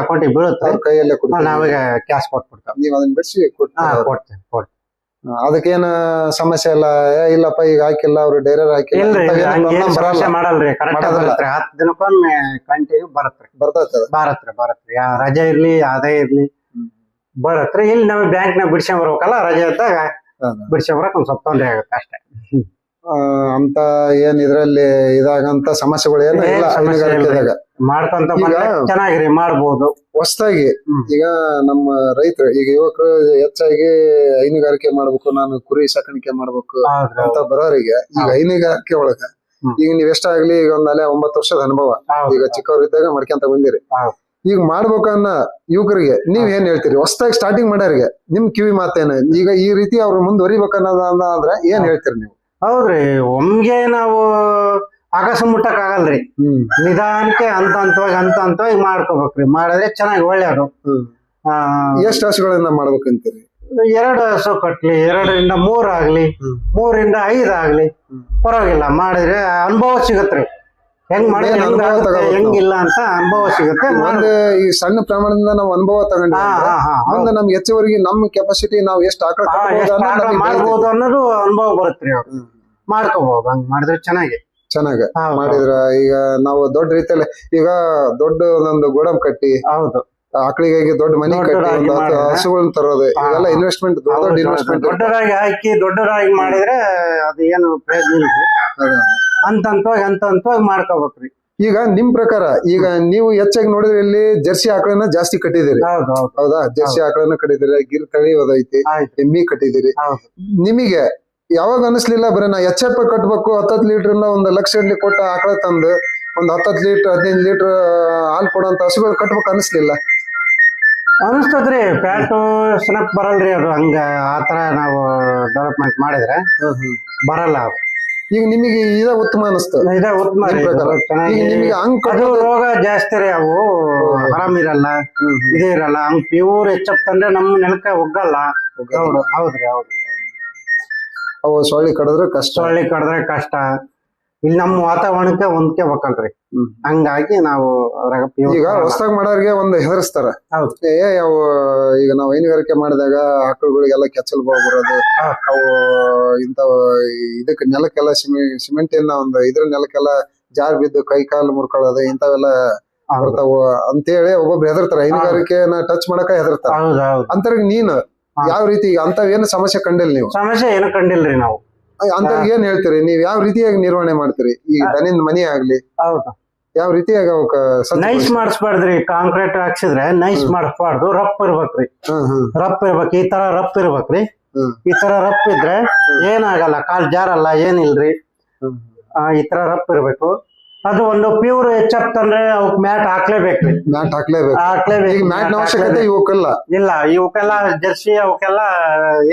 B: ಅಕೌಂಟಿಗೆ ಬೀಳುತ್ತೆ,
A: ಕೈಯಲ್ಲೇ
B: ನಾವೀಗ ಕ್ಯಾಶ್ ಕೊಟ್ಬಿಡ್ತಾವ.
A: ನೀವು ಅದನ್ನ ಬಿಡಿಸಿ
B: ಕೊಡ್ತೇನೆ.
A: ಅದಕ್ಕೇನ ಸಮಸ್ಯೆ ಇಲ್ಲ? ಇಲ್ಲಪ್ಪ ಈಗ ಹಾಕಿಲ್ಲ, ಅವ್ರು ಡೈರರ್ ಹಾಕಿಲ್ಲ
B: ಮಾಡಲ್ರಿ. ಕರೆಕ್ಟ್ 10 ದಿನಕ್ಕೊಮ್ಮೆ ಕಂಟಿನ್ಯೂ ಬರತ್ರಿ. ರಜೆ ಇರ್ಲಿ ಅದೇ ಇರ್ಲಿ ಬರತ್ರಿ. ಇಲ್ಲಿ ನಾವು ಬ್ಯಾಂಕ್ ನಾಗ ಬಿಡ್ಸ್ಕೊಂಡ್ ಬರ್ಬೇಕಲ್ಲ, ರಜೆ ಇದ್ದಾಗ ಬಿಡ್ಸ್ಕೊಂಡ್ ಬರಕ್ ಒಂದ್ ಸ್ವಲ್ಪ ತೊಂದ್ರೆ ಆಗುತ್ತೆ ಅಷ್ಟೇ.
A: ಅಂತ ಏನ್ ಇದ್ರಲ್ಲಿ ಇದಾಗಂತ ಸಮಸ್ಯೆಗಳು ಏನು ಇಲ್ಲ.
B: ಮಾಡ್ಕೊಂತ ಚೆನ್ನಾಗಿರಿ ಮಾಡ್ಬೋದು.
A: ಹೊಸದಾಗಿ ಈಗ ನಮ್ಮ ರೈತರು, ಈಗ ಯುವಕರು ಹೆಚ್ಚಾಗಿ ಹೈನುಗಾರಿಕೆ ಮಾಡ್ಬೇಕು, ನಾನು ಕುರಿ ಸಾಕಾಣಿಕೆ ಮಾಡ್ಬೇಕು ಅಂತ ಬರೋರಿಗೆ, ಈಗ ಹೈನುಗಾರಿಕೆ ಒಳಗ ಈಗ ನೀವ್ ಎಷ್ಟಾಗ್ಲಿ ಈಗ ಒಂದ್ 9 ವರ್ಷದ ಅನುಭವ, ಈಗ ಚಿಕ್ಕವರಿದ್ದಾಗ ಮಾಡ್ಕೊಂತ ಬಂದಿರಿ. ಈಗ ಮಾಡ್ಬೇಕನ್ನ ಯುವಕರಿಗೆ ನೀವ್ ಏನ್ ಹೇಳ್ತೀರಿ? ಹೊಸದಾಗಿ ಸ್ಟಾರ್ಟಿಂಗ್ ಮಾಡೋರಿಗೆ ನಿಮ್ ಕಿವಿ ಮಾತೇನ? ಈಗ ಈ ರೀತಿ ಅವ್ರು ಮುಂದುವರಿಬೇಕನ್ನೋದಾದ್ರೆ ಏನ್ ಹೇಳ್ತೀರಿ ನೀವು?
B: ಹೌದ್ರಿ, ಒಮ್ಗೆ ನಾವು ಆಕಾಶ ಮುಟ್ಟಕ್ ಆಗಲ್ರಿ. ನಿಧಾನಕ್ಕೆ ಹಂತವಾಗಿ ಮಾಡ್ಕೋಬೇಕ್ರಿ. ಮಾಡಿದ್ರೆ ಚೆನ್ನಾಗಿ ಒಳ್ಳೆಯದು.
A: ಎಷ್ಟು ಹಸುಗಳಿಂದ ಮಾಡ್ಬೇಕಂತೀರಿ?
B: 2 ಹಸು ಕಟ್ಲಿ, 2ರಿಂದ 3 ಆಗ್ಲಿ, 3ರಿಂದ 5 ಆಗ್ಲಿ, ಪರವಾಗಿಲ್ಲ. ಮಾಡಿದ್ರೆ ಅನುಭವ ಸಿಗತ್ರಿ, ಹೆಂಗ್ ಮಾಡಿ ಹೆಂಗಿಲ್ಲ ಅಂತ ಅನುಭವ ಸಿಗುತ್ತೆ.
A: ಒಂದು ಈ ಸಣ್ಣ ಪ್ರಮಾಣದಿಂದ ನಾವು ಅನುಭವ ತಗೊಂಡ್ರೆ ನಮ್ಗೆ ಹೆಚ್ಚುವರೆಗೆ ನಮ್ಮ ಕೆಪಾಸಿಟಿ ನಾವು ಎಷ್ಟು
B: ಮಾಡ್ಬೋದು ಅನ್ನೋದು ಅನುಭವ ಬರುತ್ರಿ. ಅವ್ರು ಮಾಡ್ಕೋಬಹುದು, ಹಂಗ್ ಮಾಡಿದ್ರೆ ಚೆನ್ನಾಗಿ
A: ಮಾಡಿದ್ರ. ಈಗ ನಾವು ದೊಡ್ಡ ರೀತಿಯಲ್ಲಿ ಈಗ ದೊಡ್ಡ ಒಂದೊಂದು ಗೋಡಂಬಿ ಕಟ್ಟಿ, ಹೌದು, ಆಕಳಿಗಾಗಿ ದೊಡ್ಡ ಮನೆ ಕಟ್ಟಿ ಹಸುಗಳನ್ನ ತರೋದು, ಇವೆಲ್ಲ ಇನ್ವೆಸ್ಟ್ಮೆಂಟ್,
B: ದೊಡ್ಡದಾಗಿ ಹಾಕಿ ದೊಡ್ಡದಾಗಿ ಮಾಡಿದ್ರೆ ಅದು ಏನು ಪ್ರಯೋಜನ ಇಲ್ಲ. ಹಂತವಾಗಿ ಮಾಡ್ಕೋಬೇಕ್ರಿ.
A: ಈಗ ನಿಮ್ ಪ್ರಕಾರ ಈಗ ನೀವು ಹೆಚ್ಚಾಗಿ ನೋಡಿದ್ರೆ ಇಲ್ಲಿ ಜರ್ಸಿ ಆಕಳನ್ನ ಜಾಸ್ತಿ ಕಟ್ಟಿದಿರಿ, ಹೌದಾ? ಜರ್ಸಿ ಆಕಳನ್ನ ಕಟ್ಟಿದಿರಿ, ಗಿರ್ ತಳಿ ಹೋದೈತಿ, ಎಮ್ಮಿ ಕಟ್ಟಿದಿರಿ. ನಿಮಗೆ ಯಾವಾಗ ಅನಿಸ್ಲಿಲ್ಲ ಬರೀ ನಾ ಎಚ್ಚಪ್ಪ ಕಟ್ಬೇಕು, 10 ಲೀಟರ್ನ 1 ಲಕ್ಷ ಕೊಟ್ಟ ಆಕಳ ತಂದು ಒಂದ್ 10 ಲೀಟರ್ 15 ಲೀಟರ್ ಹಾಲು ಕೊಡೋಂತ ಹಸುಗಳು ಕಟ್ಬೇಕು ಅನಿಸ್ಲಿಲ್ಲ?
B: ಅನಿಸ್ತದ್ರಿ. ಫ್ಯಾಟು ಸ್ನಪ್ ಬರಲ್ರಿ, ಅದು ಹಂಗ ಆತರ ನಾವು ಡೆವಲಪ್ಮೆಂಟ್ ಮಾಡಿದ್ರೆ ಬರಲ್ಲ.
A: ಈಗ ನಿಮಗೆ ಇದ ಉತ್ತಮ ಅನಿಸ್ತು?
B: ಇದ ಉತ್ತಮ.
A: ನಿಮಗೆ
B: ಅದು ರೋಗ ಜಾಸ್ತಿ ರೀ, ಅವು ಆರಾಮಿರಲ್ಲ, ಇದೇ ಇರಲ್ಲ. ಹಂಗ್ ಪ್ಯೂರ್ ಹೆಚ್ಚಪ್ ತಂದ್ರೆ ನಮ್ ನೆಲಕ್ಕೆ ಒಗ್ಗಲ್ಲ. ಹೌದ್ರಿ.
A: ಅವು ಸೊಳ್ಳಿ ಕಡಿದ್ರೆ
B: ಕಷ್ಟ. ಇಲ್ಲಿ ನಮ್ಮ ವಾತಾವರಣಕ್ಕೆ ಹೊಂದ್ಕೋಬೇಕಲ್ರಿ, ಹಂಗಾಗಿ ನಾವು
A: ಈಗ ಹೊಸದಾಗಿ ಮಾಡೋರಿಗೆ ಒಂದು ಹೆದರ್ಸ್ತಾರ. ಅವು ಈಗ ನಾವು ಹೈನುಗಾರಿಕೆ ಮಾಡಿದಾಗ ಆಕಳುಗಳಿಗೆಲ್ಲ ಕೆಚ್ಚಲ್ ಬರೋದು, ಅವು ಇಂತ ಇದಕ್ಕೆ ನೆಲಕ್ಕೆಲ್ಲ ಸಿಮೆಂಟಿನ ಒಂದು ಇದ್ರ ನೆಲಕ್ಕೆಲ್ಲ ಜಾರ್ ಬಿದ್ದು ಕೈ ಕಾಲು ಮುರ್ಕೊಳ್ಳೋದು, ಇಂಥವೆಲ್ಲ ಬರ್ತಾವ ಅಂತೇಳಿ ಒಬ್ಬೊಬ್ರು ಹೆದರ್ತಾರ. ಹೈನುಗಾರಿಕೆನ ಟಚ್ ಮಾಡಕ ಹೆದರ್ತಾರ. ಅಂತವ್ರಿಗೆ ನೀನು ಯಾವ ರೀತಿ ಅಂತವ್ ಏನು ಸಮಸ್ಯೆ ಕಂಡಿಲ್ಲ? ನೀವು
B: ಸಮಸ್ಯೆ ಏನು ಕಂಡಿಲ್ರಿ ನಾವು.
A: ಅಂತವ್ರಿಗೆ ಏನ್ ಹೇಳ್ತೀರಿ? ನೀವ್ ಯಾವ ರೀತಿಯಾಗಿ ನಿರ್ವಹಣೆ ಮಾಡ್ತೀರಿ? ಈಗ ದನಿಂದ ಮನಿ ಆಗ್ಲಿ, ಯಾವ ರೀತಿಯಾಗಿ ಅವಕ್ಕ
B: ನೈಸ್ ಮಾಡಿಸ್ಬಾರ್ದ್ರಿ. ಕಾಂಕ್ರೀಟ್ ಹಾಕ್ಸಿದ್ರೆ ನೈಸ್ ಮಾಡಿಸ್ಬಾರ್ದು, ರಫ್ ಇರ್ಬೇಕ್ರಿ. ರಫ್ ಇರ್ಬೇಕು, ಈ ತರ ರಫ್ ಇರ್ಬೇಕ್ರಿ. ಈ ತರ ರಫ್ ಇದ್ರೆ ಏನಾಗಲ್ಲ, ಕಾಲ್ ಜಾರಲ್ಲ, ಏನಿಲ್ರಿ. ಈ ತರ ರಫ್ ಇರ್ಬೇಕು. ಅದು ಒಂದು ಪ್ಯೂರ್ ಎಚ್.ಎಫ್ ತಂದ್ರೆ ಅವಕ್ ಮ್ಯಾಟ್ ಹಾಕ್ಲೇಬೇಕ್ರಿ.
A: ಮ್ಯಾಟ್ ಹಾಕ್ಲೇಬೇಕು.
B: ಹಾಕ್ಲೇಬೇಕು.
A: ಮ್ಯಾಟ್ ಅವಶ್ಯಕತೆ ಇವಕ್ಕಲ್ಲ.
B: ಇಲ್ಲ, ಇವಕ್ಕೆಲ್ಲ ಜರ್ಸಿ ಅವಕ್ಕೆಲ್ಲ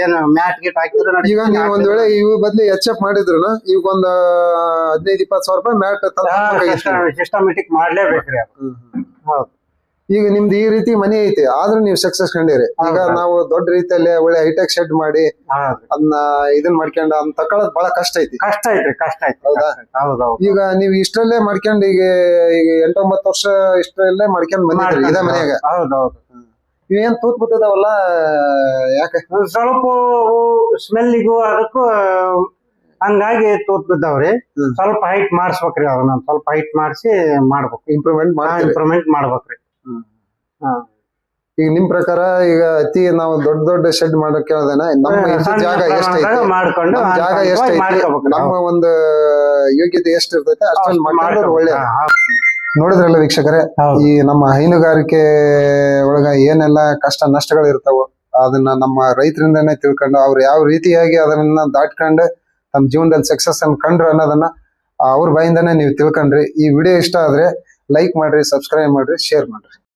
B: ಏನು ಮ್ಯಾಟ್ ಗಿಟ್ ಹಾಕಿದ್ರೆ
A: ಈಗ ನೀವು ಒಂದ್ ವೇಳೆ ಇವ್ ಬದ್ಲಿ ಎಚ್.ಎಫ್ ಮಾಡಿದ್ರು ಈಗ ಒಂದ್ 15-20 ಸಾವಿರ ರೂಪಾಯಿ ಮ್ಯಾಟ್
B: ಸಿಸ್ಟಮೆಟಿಕ್ ಮಾಡ್ಲೇಬೇಕ್ರಿ. ಹೌದು.
A: ಈಗ ನಿಮ್ದು ಈ ರೀತಿ ಮನೆ ಐತಿ, ಆದ್ರೆ ನೀವು ಸಕ್ಸಸ್ ಕಂಡಿರಿ. ಈಗ ನಾವು ದೊಡ್ಡ ರೀತಿಯಲ್ಲಿ ಒಳ್ಳೆ ಹೈಟೆಕ್ ಶೆಡ್ ಮಾಡಿ ಅದನ್ನ ಇದನ್ ಮಾಡ್ಕೊಂಡು ಅದನ್ನ ತಕೊಳ್ಳೋದು ಬಹಳ ಕಷ್ಟ ಐತಿ.
B: ಕಷ್ಟ ಐತ್ರಿ.
A: ಹೌದಾ?
B: ಹೌದೌದು.
A: ಈಗ ನೀವು ಇಷ್ಟರಲ್ಲೇ ಮಾಡ್ಕೊಂಡು ಈಗ 8-9 ವರ್ಷ ಇಷ್ಟರಲ್ಲೇ ಮಾಡ್ಕೊಂಡು ಬಂದಿದ್ರಿ ಇದೇ ಮನೆಯಾಗ.
B: ಹೌದೌದು.
A: ಇವೇನ್ ತೂತ್ ಬಿಟ್ಟಿದಾವಲ್ಲ, ಯಾಕೆ?
B: ಸ್ವಲ್ಪ ಸ್ಮೆಲ್ಲಿಗೂ ಅದಕ್ಕೂ ಹಂಗಾಗಿ ತೂತ್ ಬಿದ್ದಾವ್ರಿ. ಸ್ವಲ್ಪ ಹೈಟ್ ಮಾಡಿಸ್ಬೇಕ್ರಿ. ಅದನ್ನ ಸ್ವಲ್ಪ ಹೈಟ್ ಮಾಡಿಸಿ ಮಾಡ್ಬೇಕು. ಇಂಪ್ರೂವ್ಮೆಂಟ್ ಮಾಡ್ಬೇಕ್ರಿ.
A: ಈಗ ನಿಮ್ ಪ್ರಕಾರ ಈಗ ಅತಿ ನಾವು ದೊಡ್ಡ ಶೆಡ್ ಮಾಡಕ್ ಕೇಳ್ದೇನೆ ನಮ್ಮ ಜಾಗ ಎಷ್ಟೈತಿ,
B: ಮಾಡ್ಕೊಂಡು
A: ಜಾಗ ಎಷ್ಟೈತಿ, ನಮ್ಮ ಒಂದು ಯೋಗ್ಯತೆ ಎಷ್ಟ್ ಇರ್ತೈತೆ ಅಷ್ಟೊಂದು ಮಾಡ್ಕೊಂಡ್ರೆ ಒಳ್ಳೆ. ನೋಡಿದ್ರಲ್ಲ ವೀಕ್ಷಕರೇ, ಈ ನಮ್ಮ ಹೈನುಗಾರಿಕೆ ಒಳಗ ಏನೆಲ್ಲ ಕಷ್ಟ ನಷ್ಟಗಳು ಇರ್ತಾವ ಅದನ್ನ ನಮ್ಮ ರೈತರಿಂದಾನೇ ತಿಳ್ಕೊಂಡು ಅವ್ರು ಯಾವ ರೀತಿಯಾಗಿ ಅದನ್ನ ದಾಟ್ಕೊಂಡು ತಮ್ಮ ಜೀವನದಲ್ಲಿ ಸಕ್ಸಸ್ ಅನ್ನು ಕಂಡ್ರು ಅನ್ನೋದನ್ನ ಅವ್ರ ಬಾಯಿಂದಾನೇ ನೀವು ತಿಳ್ಕೊಂಡ್ರಿ. ಈ ವಿಡಿಯೋ ಇಷ್ಟ ಆದ್ರೆ ಲೈಕ್ ಮಾಡ್ರಿ, ಸಬ್ಸ್ಕ್ರೈಬ್ ಮಾಡ್ರಿ, ಶೇರ್ ಮಾಡ್ರಿ.